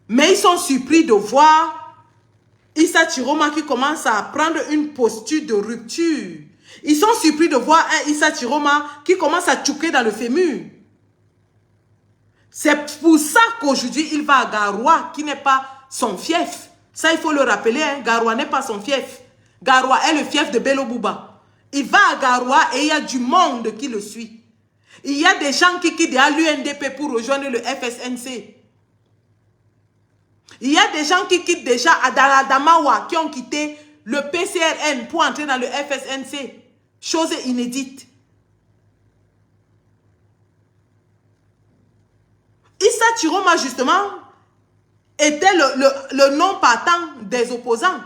Mais ils sont surpris de voir Issa Chiroma qui commence à prendre une posture de rupture. Ils sont surpris de voir un Issa Chiroma qui commence à tchouquer dans le fémur. C'est pour ça qu'aujourd'hui, il va à Garoua, qui n'est pas son fief. Ça, il faut le rappeler, hein. Garoua n'est pas son fief. Garoua est le fief de Bello Bouba. Il va à Garoua et il y a du monde qui le suit. Il y a des gens qui quittent l'UNDP pour rejoindre le FSNC. Il y a des gens qui quittent déjà Adamawa, qui ont quitté le PCRN pour entrer dans le FSNC. Chose inédite. Issa Chiroma, justement, était le non partant des opposants.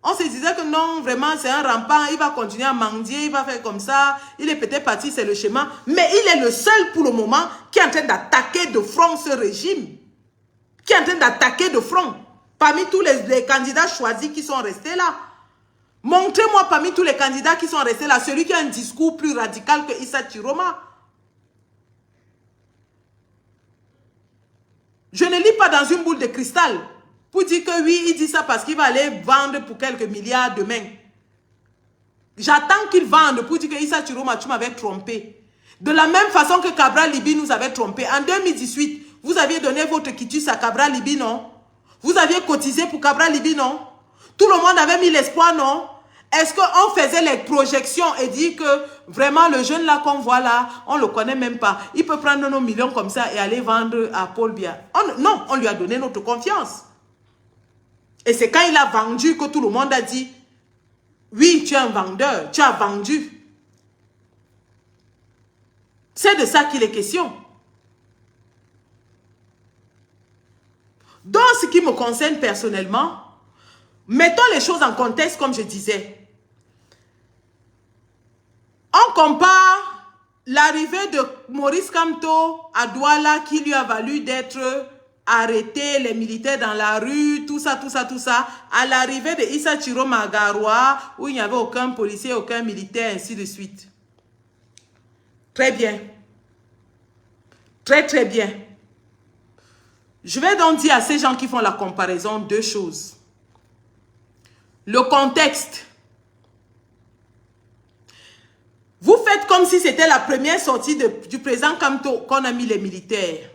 On se disait que non, vraiment, c'est un rampant, il va continuer à mendier, il va faire comme ça, il est peut-être parti, c'est le schéma. Mais il est le seul pour le moment qui est en train d'attaquer de front ce régime. Qui est en train d'attaquer de front. Parmi tous les candidats choisis qui sont restés là. Montrez-moi parmi tous les candidats qui sont restés là, celui qui a un discours plus radical que Issa Chiroma. Je ne lis pas dans une boule de cristal pour dire que oui, il dit ça parce qu'il va aller vendre pour quelques milliards demain. J'attends qu'il vende pour dire que Issa Chiroma, tu m'avais trompé. De la même façon que Cabral Libi nous avait trompé. En 2018, vous aviez donné votre quitus à Cabral Libi, non? Vous aviez cotisé pour Cabral Libi, non? Tout le monde avait mis l'espoir, non? Est-ce qu'on faisait les projections et dit que vraiment le jeune là qu'on voit là, on ne le connaît même pas. Il peut prendre nos millions comme ça et aller vendre à Paul Biya. Non, on lui a donné notre confiance. Et c'est quand il a vendu que tout le monde a dit, oui, tu es un vendeur, tu as vendu. C'est de ça qu'il est question. Dans ce qui me concerne personnellement, mettons les choses en contexte comme je disais. On compare l'arrivée de Maurice Kamto à Douala qui lui a valu d'être arrêté, les militaires dans la rue, tout ça, à l'arrivée de Issa Chiroma à Garoua où il n'y avait aucun policier, aucun militaire, ainsi de suite. Très bien. Très, très bien. Je vais donc dire à ces gens qui font la comparaison deux choses. Le contexte. Vous faites comme si c'était la première sortie du président Kamto qu'on a mis les militaires.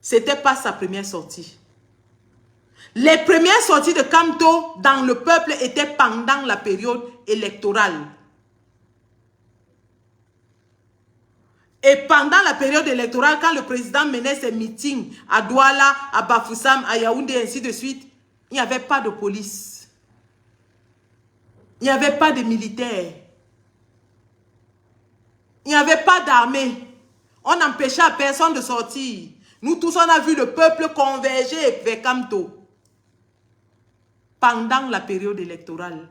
Ce n'était pas sa première sortie. Les premières sorties de Kamto dans le peuple étaient pendant la période électorale. Et pendant la période électorale, quand le président menait ses meetings à Douala, à Bafoussam, à Yaoundé, ainsi de suite, il n'y avait pas de police. Il n'y avait pas de militaires. Il n'y avait pas d'armée. On n'empêchait à personne de sortir. Nous tous, on a vu le peuple converger vers Kamto. Pendant la période électorale.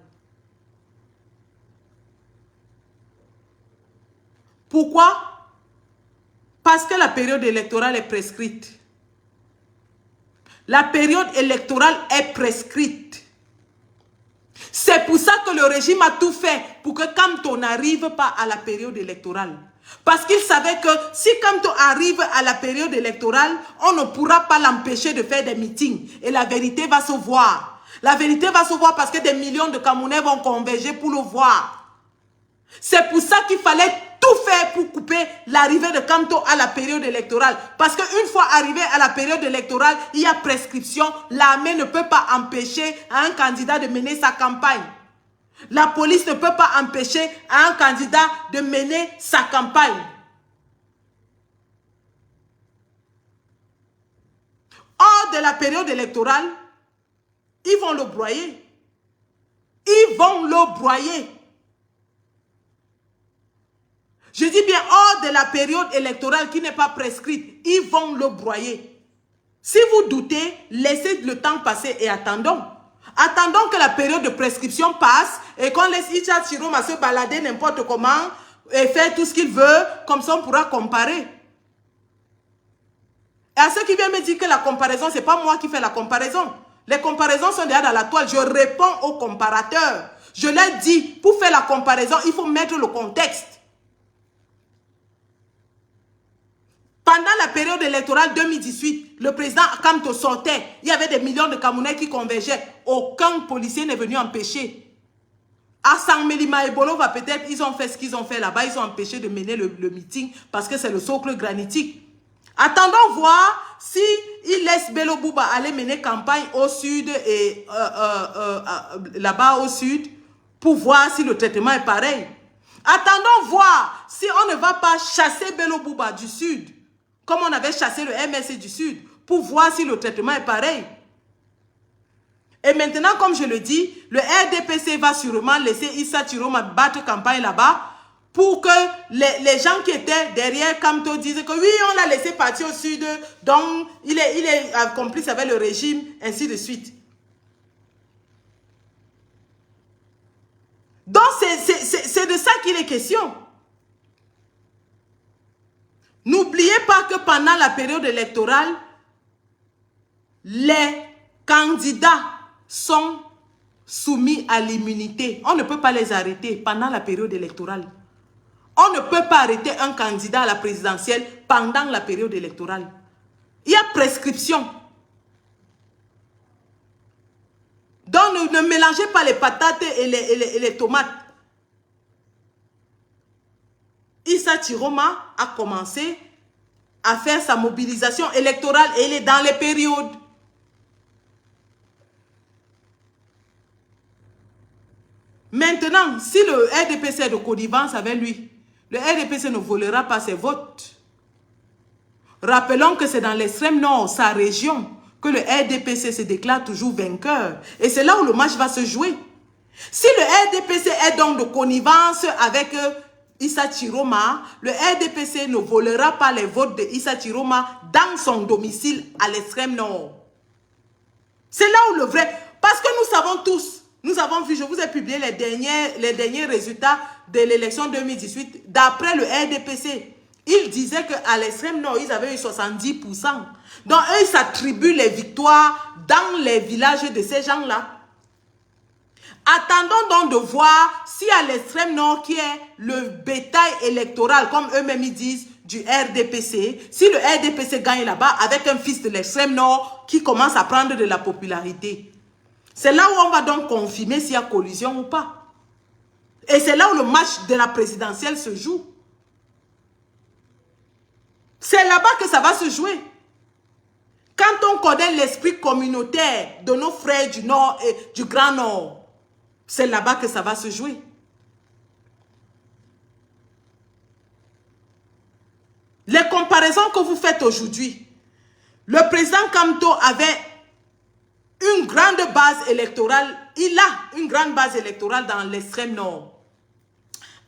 Pourquoi? Parce que la période électorale est prescrite. La période électorale est prescrite. C'est pour ça que le régime a tout fait pour que Kamto n'arrive pas à la période électorale. Parce qu'il savait que si Kamto arrive à la période électorale, on ne pourra pas l'empêcher de faire des meetings. Et la vérité va se voir. La vérité va se voir parce que des millions de Camerounais vont converger pour le voir. C'est pour ça qu'il fallait tout faire pour couper l'arrivée de Kamto à la période électorale. Parce qu'une fois arrivé à la période électorale, il y a prescription. L'armée ne peut pas empêcher un candidat de mener sa campagne. La police ne peut pas empêcher un candidat de mener sa campagne. Hors de la période électorale, ils vont le broyer. Ils vont le broyer. Je dis bien hors de la période électorale qui n'est pas prescrite, ils vont le broyer. Si vous doutez, laissez le temps passer et attendons. Attendons que la période de prescription passe et qu'on laisse Issa Chiroma se balader n'importe comment et faire tout ce qu'il veut, comme ça on pourra comparer. Et à ceux qui viennent me dire que la comparaison, ce n'est pas moi qui fais la comparaison. Les comparaisons sont déjà dans la toile. Je réponds aux comparateurs. Je leur dis, pour faire la comparaison, il faut mettre le contexte. Pendant la période électorale 2018, le président Kamto sortait. Il y avait des millions de Camerounais qui convergeaient. Aucun policier n'est venu empêcher. À Sangmelima et Bolova, peut-être, ils ont fait ce qu'ils ont fait là-bas. Ils ont empêché de mener le meeting parce que c'est le socle granitique. Attendons voir si il laisse Bello Bouba aller mener campagne au sud et là-bas au sud pour voir si le traitement est pareil. Attendons voir si on ne va pas chasser Bello Bouba du sud comme on avait chassé le MSC du Sud, pour voir si le traitement est pareil. Et maintenant, comme je le dis, le RDPC va sûrement laisser Issa Chiroma battre campagne là-bas pour que les gens qui étaient derrière Kamto disent que oui, on l'a laissé partir au Sud, donc il est complice avec le régime, ainsi de suite. Donc, c'est de ça qu'il est question. N'oubliez pas que pendant la période électorale, les candidats sont soumis à l'immunité. On ne peut pas les arrêter pendant la période électorale. On ne peut pas arrêter un candidat à la présidentielle pendant la période électorale. Il y a prescription. Donc ne mélangez pas les patates et les tomates. Issa Chiroma a commencé à faire sa mobilisation électorale et il est dans les périodes. Maintenant, si le RDPC est de connivence avec lui, le RDPC ne volera pas ses votes. Rappelons que c'est dans l'extrême nord, sa région, que le RDPC se déclare toujours vainqueur. Et c'est là où le match va se jouer. Si le RDPC est donc de connivence avec Issa Chiroma, le RDPC ne volera pas les votes de Issa Chiroma dans son domicile à l'extrême nord. C'est là où le vrai... Parce que nous savons tous, nous avons vu, je vous ai publié les derniers résultats de l'élection 2018 d'après le RDPC. Ils disaient qu'à l'extrême nord, ils avaient eu 70%. Donc, eux, ils s'attribuent les victoires dans les villages de ces gens-là. Attendons donc de voir si à l'extrême nord, qui est le bétail électoral, comme eux-mêmes ils disent, du RDPC, si le RDPC gagne là-bas avec un fils de l'extrême nord qui commence à prendre de la popularité. C'est là où on va donc confirmer s'il y a collusion ou pas. Et c'est là où le match de la présidentielle se joue. C'est là-bas que ça va se jouer. Quand on connaît l'esprit communautaire de nos frères du Nord et du Grand Nord, c'est là-bas que ça va se jouer. Les comparaisons que vous faites aujourd'hui, le président Kamto avait une grande base électorale, il a une grande base électorale dans l'extrême nord,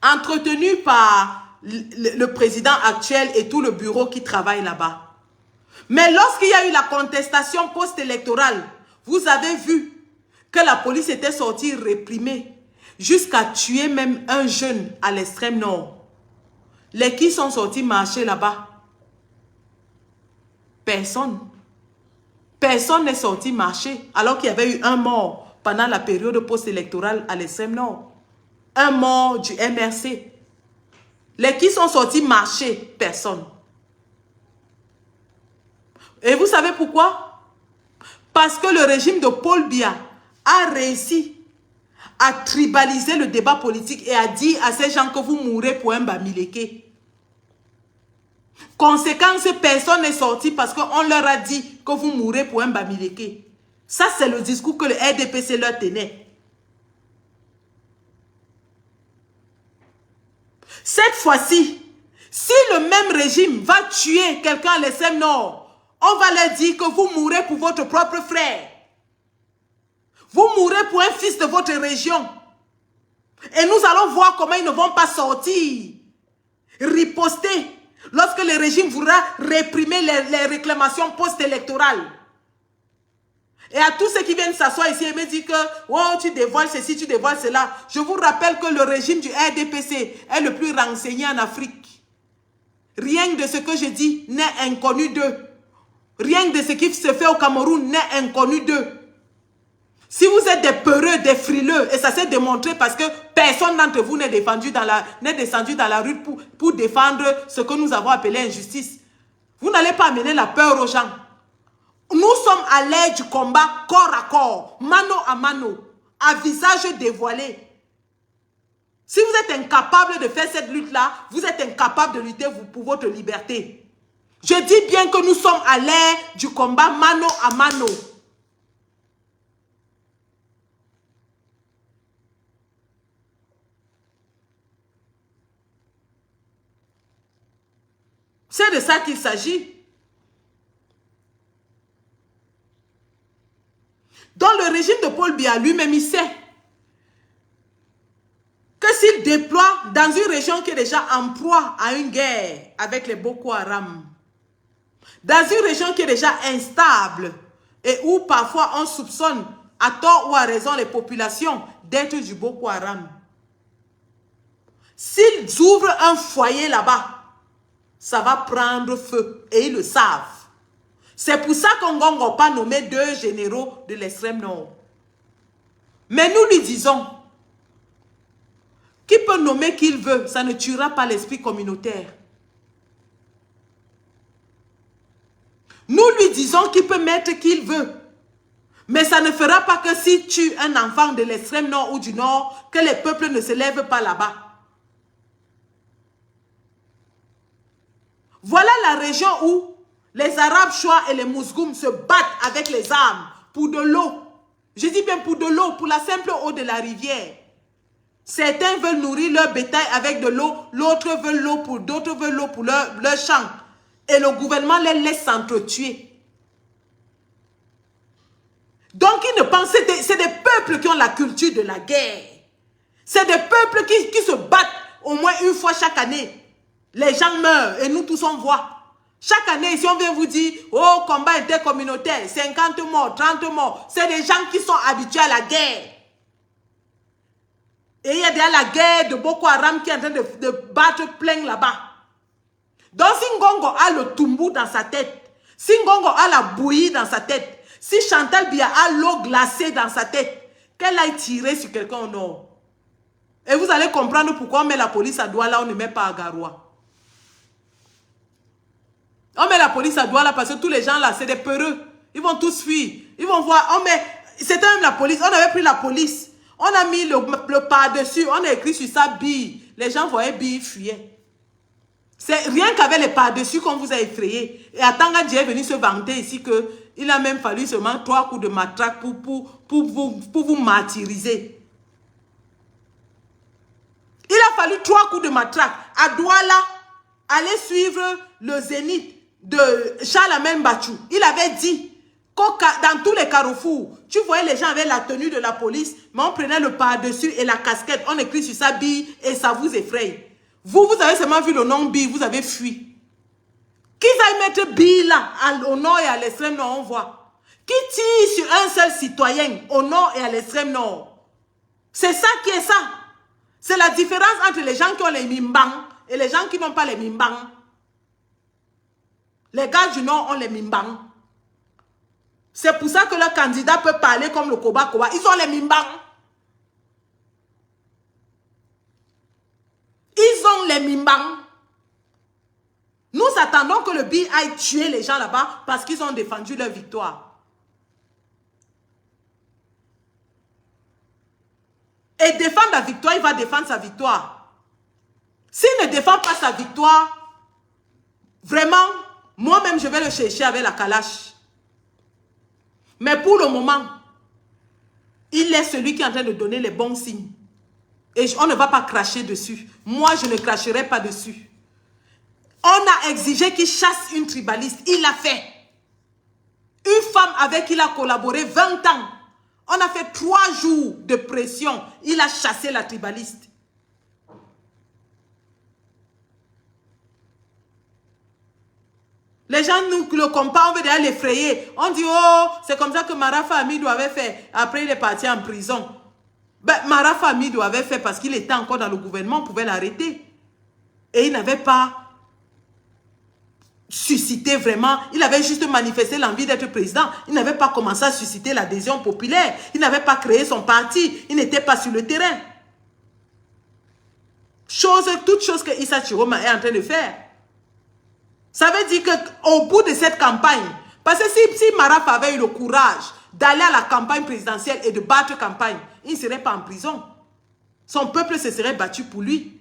entretenue par le président actuel et tout le bureau qui travaille là-bas. Mais lorsqu'il y a eu la contestation post-électorale, vous avez vu que la police était sortie réprimer jusqu'à tuer même un jeune à l'extrême nord. Les qui sont sortis marcher là-bas? Personne. Personne n'est sorti marcher alors qu'il y avait eu un mort pendant la période post-électorale à l'extrême nord. Un mort du MRC. Les qui sont sortis marcher? Personne. Et vous savez pourquoi? Parce que le régime de Paul Biya a réussi à tribaliser le débat politique et a dit à ces gens que vous mourrez pour un Bamileke. Conséquence, personne n'est sorti parce qu'on leur a dit que vous mourrez pour un Bamileke. Ça, c'est le discours que le RDPC leur tenait. Cette fois-ci, si le même régime va tuer quelqu'un à l'extrême nord, on va leur dire que vous mourrez pour votre propre frère. Vous mourrez pour un fils de votre région. Et nous allons voir comment ils ne vont pas sortir, riposter, lorsque le régime voudra réprimer les réclamations post-électorales. Et à tous ceux qui viennent s'asseoir ici et me dire que oh, tu dévoiles ceci, tu dévoiles cela. Je vous rappelle que le régime du RDPC est le plus renseigné en Afrique. Rien de ce que je dis n'est inconnu d'eux. Rien de ce qui se fait au Cameroun n'est inconnu d'eux. Si vous êtes des peureux, des frileux, et ça s'est démontré parce que personne d'entre vous n'est descendu dans la rue pour défendre ce que nous avons appelé injustice. Vous n'allez pas amener la peur aux gens. Nous sommes à l'ère du combat corps à corps, mano à mano, à visage dévoilé. Si vous êtes incapable de faire cette lutte-là, vous êtes incapable de lutter pour votre liberté. Je dis bien que nous sommes à l'ère du combat mano à mano. C'est de ça qu'il s'agit. Dans le régime de Paul Biya, lui-même, il sait que s'il déploie dans une région qui est déjà en proie à une guerre avec les Boko Haram, dans une région qui est déjà instable et où parfois on soupçonne à tort ou à raison les populations d'être du Boko Haram, s'ils ouvrent un foyer là-bas, ça va prendre feu et ils le savent. C'est pour ça qu'on n'a pas nommé 2 généraux de l'extrême nord. Mais nous lui disons, qui peut nommer qui il veut, ça ne tuera pas l'esprit communautaire. Nous lui disons qu'il peut mettre qui il veut. Mais ça ne fera pas que si tue un enfant de l'extrême nord ou du nord, que les peuples ne se lèvent pas là-bas. Voilà la région où les Arabes Chouas et les Mousgoum se battent avec les armes pour de l'eau. Je dis bien pour de l'eau, pour la simple eau de la rivière. Certains veulent nourrir leur bétail avec de l'eau, d'autres veulent l'eau pour leur champ. Et le gouvernement les laisse s'entretuer. Donc ils ne pensent, c'est des peuples qui ont la culture de la guerre. C'est des peuples qui se battent au moins une fois chaque année. Les gens meurent et nous tous on voit. Chaque année, si on vient vous dire, oh, combat intercommunautaire, 50 morts, 30 morts, c'est des gens qui sont habitués à la guerre. Et il y a déjà la guerre de Boko Haram qui est en train de battre plein là-bas. Donc si Ngongo a le tumbu dans sa tête, si Ngongo a la bouillie dans sa tête, si Chantal Biya a l'eau glacée dans sa tête, qu'elle aille tirer sur quelqu'un au nord. Et vous allez comprendre pourquoi on met la police à Douala, on ne met pas à Garoua. On met la police à Douala parce que tous les gens là, c'est des peureux. Ils vont tous fuir. Ils vont voir, c'était même la police. On avait pris la police. On a mis le par-dessus. On a écrit sur ça bille. Les gens voyaient bille, ils fuyaient. C'est rien qu'avec les par-dessus qu'on vous a effrayé. Et Atanga Dieu est venu se vanter ici qu'il a même fallu seulement 3 coups de matraque pour vous martyriser. Il a fallu 3 coups de matraque. À Douala, aller suivre le zénith de Charlemagne Bachou. Il avait dit que dans tous les carrefours, tu voyais les gens avec la tenue de la police, mais on prenait le par-dessus et la casquette, on écrit sur sa bille et ça vous effraie. Vous avez seulement vu le nom Bi, vous avez fui. Qui aille mettre Bi là, au nord et à l'extrême nord, on voit. Qui tire sur un seul citoyen, au nord et à l'extrême nord. C'est ça qui est ça. C'est la différence entre les gens qui ont les mimbang et les gens qui n'ont pas les mimbang. Les gars du nord ont les mimbang. C'est pour ça que le candidat peut parler comme le Koba Koba. Ils ont les mimbang. Ils ont les mimbang. Nous attendons que le Bi aille tuer les gens là-bas parce qu'ils ont défendu leur victoire. Et défendre la victoire, il va défendre sa victoire. S'il ne défend pas sa victoire, vraiment, moi-même, je vais le chercher avec la calache. Mais pour le moment, il est celui qui est en train de donner les bons signes. Et on ne va pas cracher dessus. Moi, je ne cracherai pas dessus. On a exigé qu'il chasse une tribaliste. Il l'a fait. Une femme avec qui il a collaboré 20 ans. On a fait 3 jours de pression. Il a chassé la tribaliste. Les gens nous le comparent, on veut déjà l'effrayer. On dit, oh, c'est comme ça que Marafa Amidou avait fait. Après, il est parti en prison. Ben, Marafa Amidou avait fait parce qu'il était encore dans le gouvernement, on pouvait l'arrêter. Et il n'avait pas suscité vraiment, il avait juste manifesté l'envie d'être président. Il n'avait pas commencé à susciter l'adhésion populaire. Il n'avait pas créé son parti. Il n'était pas sur le terrain. Toute chose que Issa Chiroma est en train de faire. Ça veut dire qu'au bout de cette campagne, parce que si Maraf avait eu le courage d'aller à la campagne présidentielle et de battre campagne, il ne serait pas en prison. Son peuple se serait battu pour lui.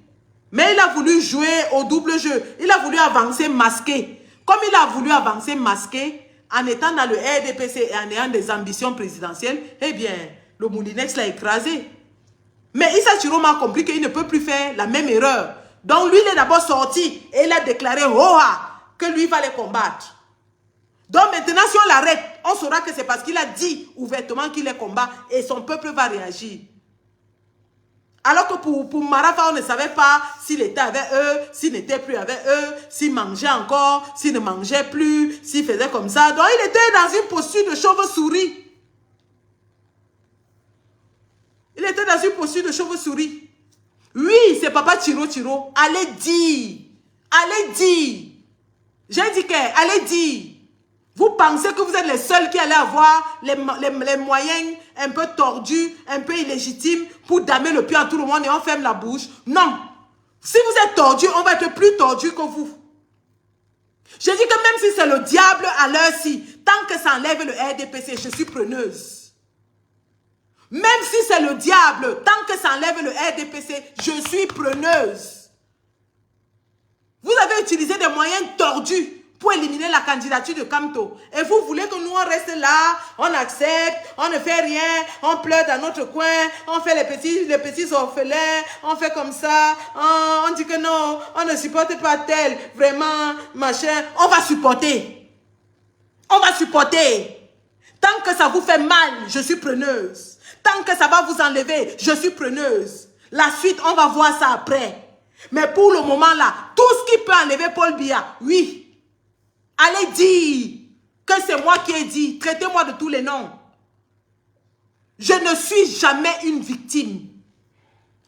Mais il a voulu jouer au double jeu. Il a voulu avancer masqué. Comme il a voulu avancer masqué, en étant dans le RDPC et en ayant des ambitions présidentielles, eh bien, le Moulinex l'a écrasé. Mais Issa Chiroma a compris qu'il ne peut plus faire la même erreur. Donc lui, il est d'abord sorti et il a déclaré que lui va les combattre. Donc maintenant, si on l'arrête, on saura que c'est parce qu'il a dit ouvertement qu'il les combat et son peuple va réagir. Alors que pour Marafa, on ne savait pas s'il était avec eux, s'il n'était plus avec eux, s'il mangeait encore, s'il ne mangeait plus, s'il faisait comme ça. Donc il était dans une posture de chauve-souris. Il était dans une posture de chauve-souris. Oui, c'est Papa Tiro. Allez dire. Allez dire. J'ai dit que, allez dire. Vous pensez que vous êtes les seuls qui allez avoir les moyens un peu tordus, un peu illégitimes pour damer le pied à tout le monde et on ferme la bouche? Non. Si vous êtes tordu, on va être plus tordu que vous. Je dis que même si c'est le diable à l'heure-ci, tant que ça enlève le RDPC, je suis preneuse. Même si c'est le diable, tant que ça enlève le RDPC, je suis preneuse. Vous avez utilisé des moyens tordus pour éliminer la candidature de Kamto. Et vous voulez que nous, on reste là, on accepte, on ne fait rien, on pleure dans notre coin, on fait les petits orphelins, on fait comme ça, on dit que non, on ne supporte pas tel, vraiment, machin. On va supporter. On va supporter. Tant que ça vous fait mal, je suis preneuse. Tant que ça va vous enlever, je suis preneuse. La suite, on va voir ça après. Mais pour le moment là, tout ce qui peut enlever Paul Biya, oui. Allez dire que c'est moi qui ai dit. Traitez-moi de tous les noms. Je ne suis jamais une victime.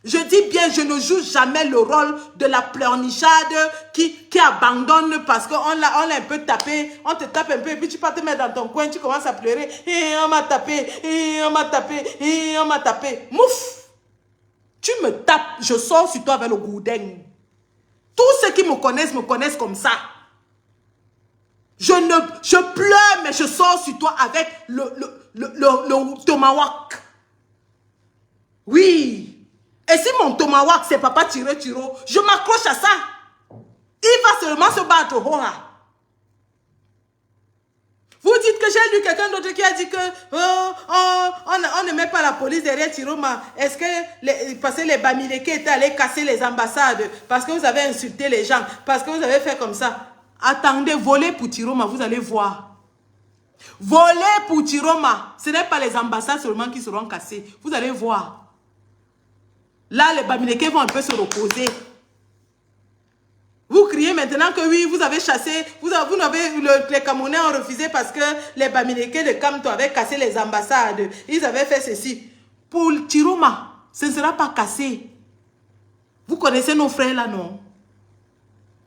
Je dis bien, je ne joue jamais le rôle de la pleurnichade qui abandonne parce qu'on l'a un peu tapé. On te tape un peu et puis tu pars te mettre dans ton coin, tu commences à pleurer. On m'a tapé, on m'a tapé, on m'a tapé. Mouf! Tu me tapes, je sors sur toi avec le gourdin. Tous ceux qui me connaissent comme ça. Je pleure, mais je sors sur toi avec le tomahawk. Oui. Et si mon tomahawk, c'est Papa Tiro, je m'accroche à ça. Il va seulement se battre. Vous dites que j'ai lu quelqu'un d'autre qui a dit que on ne met pas la police derrière Tiroma. Est-ce que parce que les Bamileke étaient allés casser les ambassades, parce que vous avez insulté les gens, parce que vous avez fait comme ça? Attendez, voler pour Tiroma, vous allez voir. Voler pour Tiroma, ce n'est pas les ambassades seulement qui seront cassées. Vous allez voir. Là, les Bamileke vont un peu se reposer. maintenant que oui, vous avez chassé, les Camerounais ont refusé parce que les Bamileke de Kamto avaient cassé les ambassades. Ils avaient fait ceci. Pour Tiroma, ce ne sera pas cassé. Vous connaissez nos frères là, non?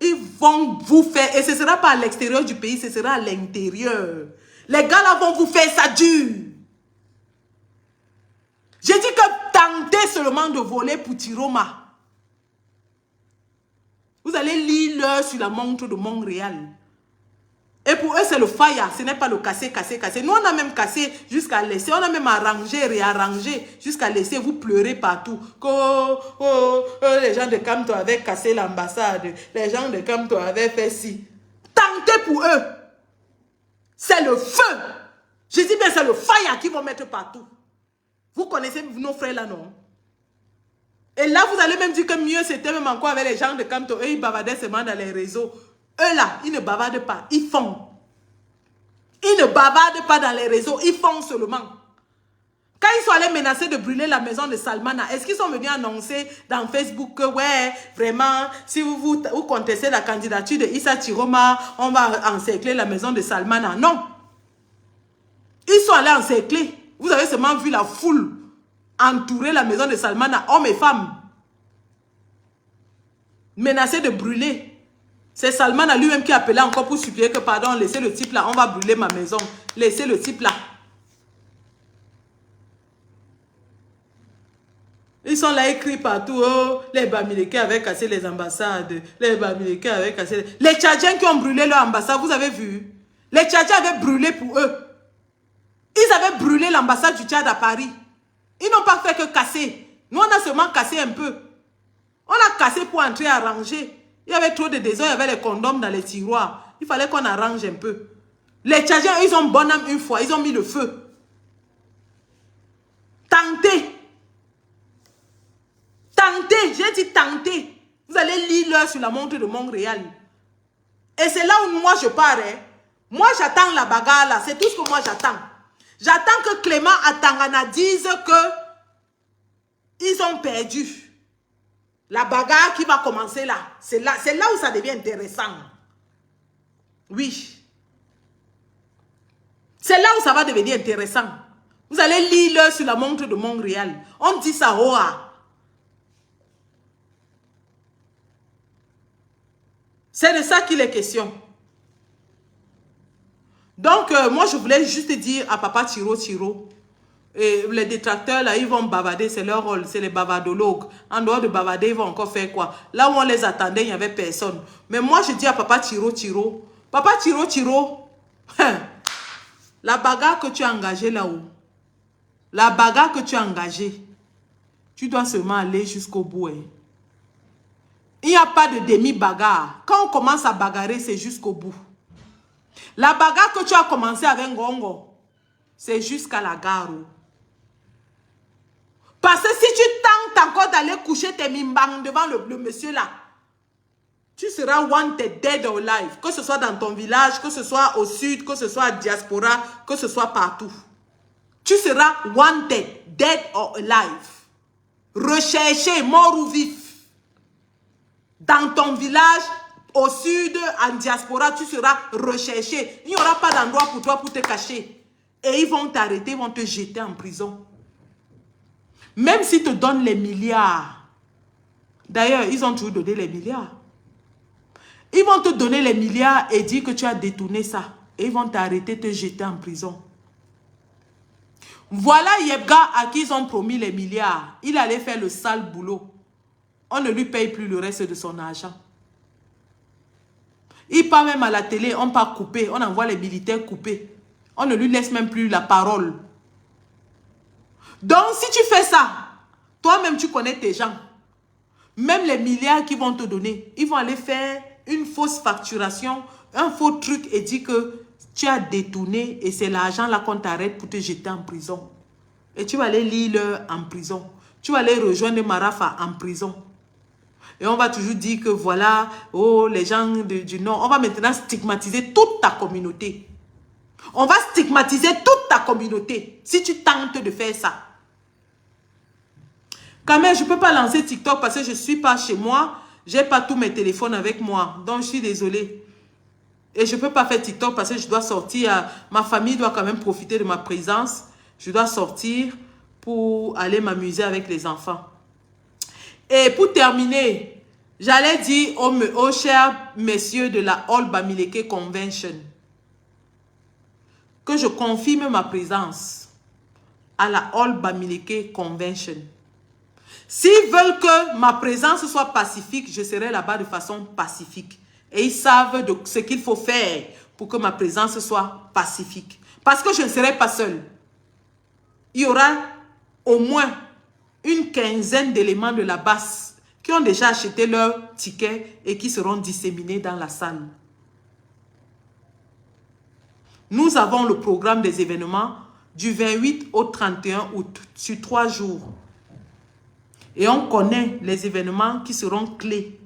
Ils vont vous faire, et ce ne sera pas à l'extérieur du pays, ce sera à l'intérieur. Les gars là vont vous faire ça dur. J'ai dit que tentez seulement de voler pour Tiroma. Vous allez lire l'heure sur la montre de Montréal. Et pour eux, c'est le fire. Ce n'est pas le casser, casser, casser. Nous, on a même cassé jusqu'à laisser. On a même arrangé, réarrangé jusqu'à laisser vous pleurer partout. Que les gens de Kamto avaient cassé l'ambassade. Les gens de Kamto avaient fait ci. Tentez pour eux. C'est le feu. Je dis bien, c'est le fire qu'ils vont mettre partout. Vous connaissez nos frères là, non? Et là, vous allez même dire que mieux, c'était même encore avec les gens de Kamto. Eux, ils bavardaient seulement dans les réseaux. Eux là, ils ne bavardent pas, ils font. Ils ne bavardent pas dans les réseaux, ils font seulement. Quand ils sont allés menacer de brûler la maison de Salmana, est-ce qu'ils sont venus annoncer dans Facebook que, ouais, vraiment, si vous contestez la candidature de Issa Tiroma, on va encercler la maison de Salmana? Non. Ils sont allés encercler. Vous avez seulement vu la foule entourer la maison de Salmana, hommes et femmes. Menacés de brûler. C'est Salman à lui-même qui appelait encore pour supplier que, pardon, laissez le type là, on va brûler ma maison. Laissez le type là. Ils sont là écrits partout. Oh, les Bamileke avaient cassé les ambassades. Les Bamileke avaient cassé... Les Tchadiens qui ont brûlé leur ambassade, vous avez vu? Les Tchadiens avaient brûlé pour eux. Ils avaient brûlé l'ambassade du Tchad à Paris. Ils n'ont pas fait que casser. Nous, on a seulement cassé un peu. On a cassé pour entrer à ranger. Il y avait trop de désordre, il y avait les condoms dans les tiroirs. Il fallait qu'on arrange un peu. Les Tchadiens, ils ont bonne âme une fois. Ils ont mis le feu. Tentez. Tentez. J'ai dit tentez. Vous allez lire l'heure sur la montre de Montréal. Et c'est là où moi je pars. Hein. Moi, j'attends la bagarre là. C'est tout ce que moi j'attends. J'attends que Clément Atangana dise que ils ont perdu. La bagarre qui va commencer là, c'est là où ça devient intéressant. Oui. C'est là où ça va devenir intéressant. Vous allez lire l'heure sur la montre de Montréal. On dit ça, Hoa. C'est de ça qu'il est question. Donc, moi, je voulais juste dire à Papa Tiro, et les détracteurs, là, ils vont bavarder, c'est leur rôle, c'est les bavardologues. En dehors de bavarder, ils vont encore faire quoi? Là où on les attendait, il n'y avait personne. Mais moi, je dis à Papa Tiro, Papa Tiro, hein, la bagarre que tu as engagée là-haut, la bagarre que tu as engagée, tu dois seulement aller jusqu'au bout. Hein. Il n'y a pas de demi-bagarre. Quand on commence à bagarrer, c'est jusqu'au bout. La bagarre que tu as commencé avec Ngongo, c'est jusqu'à la gare. Parce que si tu tentes encore d'aller coucher tes mimbang devant le monsieur là, tu seras wanted, dead or alive. Que ce soit dans ton village, que ce soit au sud, que ce soit à diaspora, que ce soit partout. Tu seras wanted, dead or alive. Recherché, mort ou vif. Dans ton village, au sud, en diaspora, tu seras recherché. Il n'y aura pas d'endroit pour toi pour te cacher. Et ils vont t'arrêter, ils vont te jeter en prison. Même s'ils te donnent les milliards. D'ailleurs, ils ont toujours donné les milliards. Ils vont te donner les milliards et dire que tu as détourné ça. Et ils vont t'arrêter, te jeter en prison. Voilà Yebga à qui ils ont promis les milliards. Il allait faire le sale boulot. On ne lui paye plus le reste de son argent. Il part même à la télé, on part couper. On envoie les militaires couper. On ne lui laisse même plus la parole. Donc, si tu fais ça, toi-même, tu connais tes gens. Même les milliards qu'ils vont te donner, ils vont aller faire une fausse facturation, un faux truc et dire que tu as détourné et c'est l'argent là qu'on t'arrête pour te jeter en prison. Et tu vas aller lire en prison. Tu vas aller rejoindre Marafa en prison. Et on va toujours dire que voilà, oh, les gens du Nord, on va maintenant stigmatiser toute ta communauté. On va stigmatiser toute ta communauté si tu tentes de faire ça. Quand même, je ne peux pas lancer TikTok parce que je ne suis pas chez moi. j'ai pas tous mes téléphones avec moi. Donc, je suis désolée. Et je ne peux pas faire TikTok parce que je dois sortir. Ma famille doit quand même profiter de ma présence. Je dois sortir pour aller m'amuser avec les enfants. Et pour terminer, j'allais dire aux chers messieurs de la All Bamileke Convention que je confirme ma présence à la All Bamileke Convention. S'ils veulent que ma présence soit pacifique, je serai là-bas de façon pacifique. Et ils savent de ce qu'il faut faire pour que ma présence soit pacifique. Parce que je ne serai pas seule. Il y aura au moins une quinzaine d'éléments de la base qui ont déjà acheté leur ticket et qui seront disséminés dans la salle. Nous avons le programme des événements du 28 au 31 août, sur 3 jours. Et on connaît les événements qui seront clés.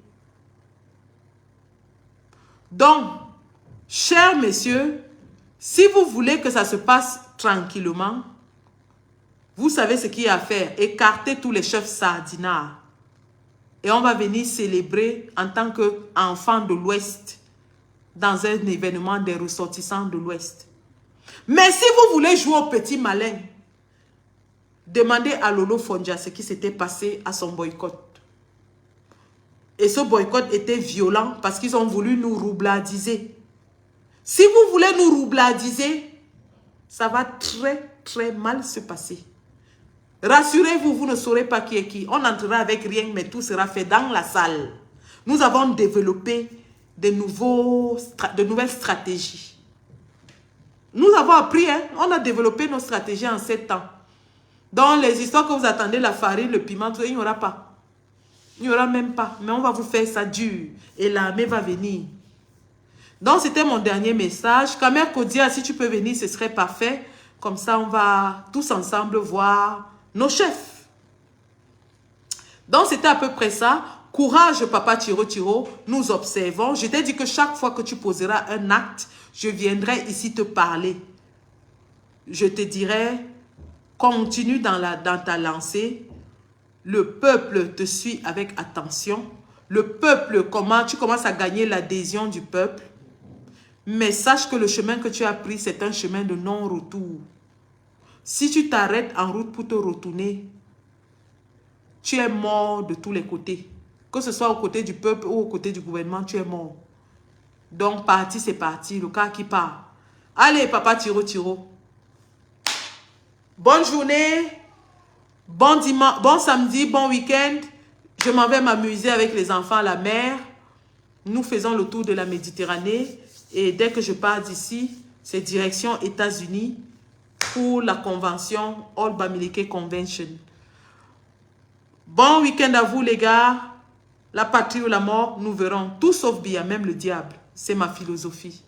Donc, chers messieurs, si vous voulez que ça se passe tranquillement, vous savez ce qu'il y a à faire. Écartez tous les chefs sardinards. Et on va venir célébrer en tant qu'enfants de l'Ouest dans un événement des ressortissants de l'Ouest. Mais si vous voulez jouer au petit malin, demandez à Lolo Fonja ce qui s'était passé à son boycott. Et ce boycott était violent parce qu'ils ont voulu nous roubladiser. Si vous voulez nous roubladiser, ça va très très mal se passer. Rassurez-vous, vous ne saurez pas qui est qui. On entrera avec rien, mais tout sera fait dans la salle. Nous avons développé de nouvelles stratégies. Nous avons appris, hein? On a développé nos stratégies en 7 ans. Dans les histoires que vous attendez, la farine, le piment, il n'y aura pas. Il n'y aura même pas. Mais on va vous faire ça dur. Et l'armée va venir. Donc, c'était mon dernier message. Kamer Kodia, si tu peux venir, ce serait parfait. Comme ça, on va tous ensemble voir nos chefs. Donc, c'était à peu près ça. Courage, papa Tiro Tiro. Nous observons. Je t'ai dit que chaque fois que tu poseras un acte, je viendrai ici te parler. Je te dirai, continue dans ta lancée. Le peuple te suit avec attention. Le peuple, tu commences à gagner l'adhésion du peuple. Mais sache que le chemin que tu as pris, c'est un chemin de non-retour. Si tu t'arrêtes en route pour te retourner, tu es mort de tous les côtés. Que ce soit aux côtés du peuple ou aux côtés du gouvernement, tu es mort. Donc, parti, c'est parti. Le cas qui part. Allez, papa Tiro Tiro. Bonne journée. Bon dimanche, bon samedi, bon week-end. Je m'en vais m'amuser avec les enfants à la mer. Nous faisons le tour de la Méditerranée. Et dès que je pars d'ici, c'est direction États-Unis pour la convention All Bamileke Convention. Bon week-end à vous les gars. La patrie ou la mort, nous verrons. Tout sauf bien, même le diable. C'est ma philosophie.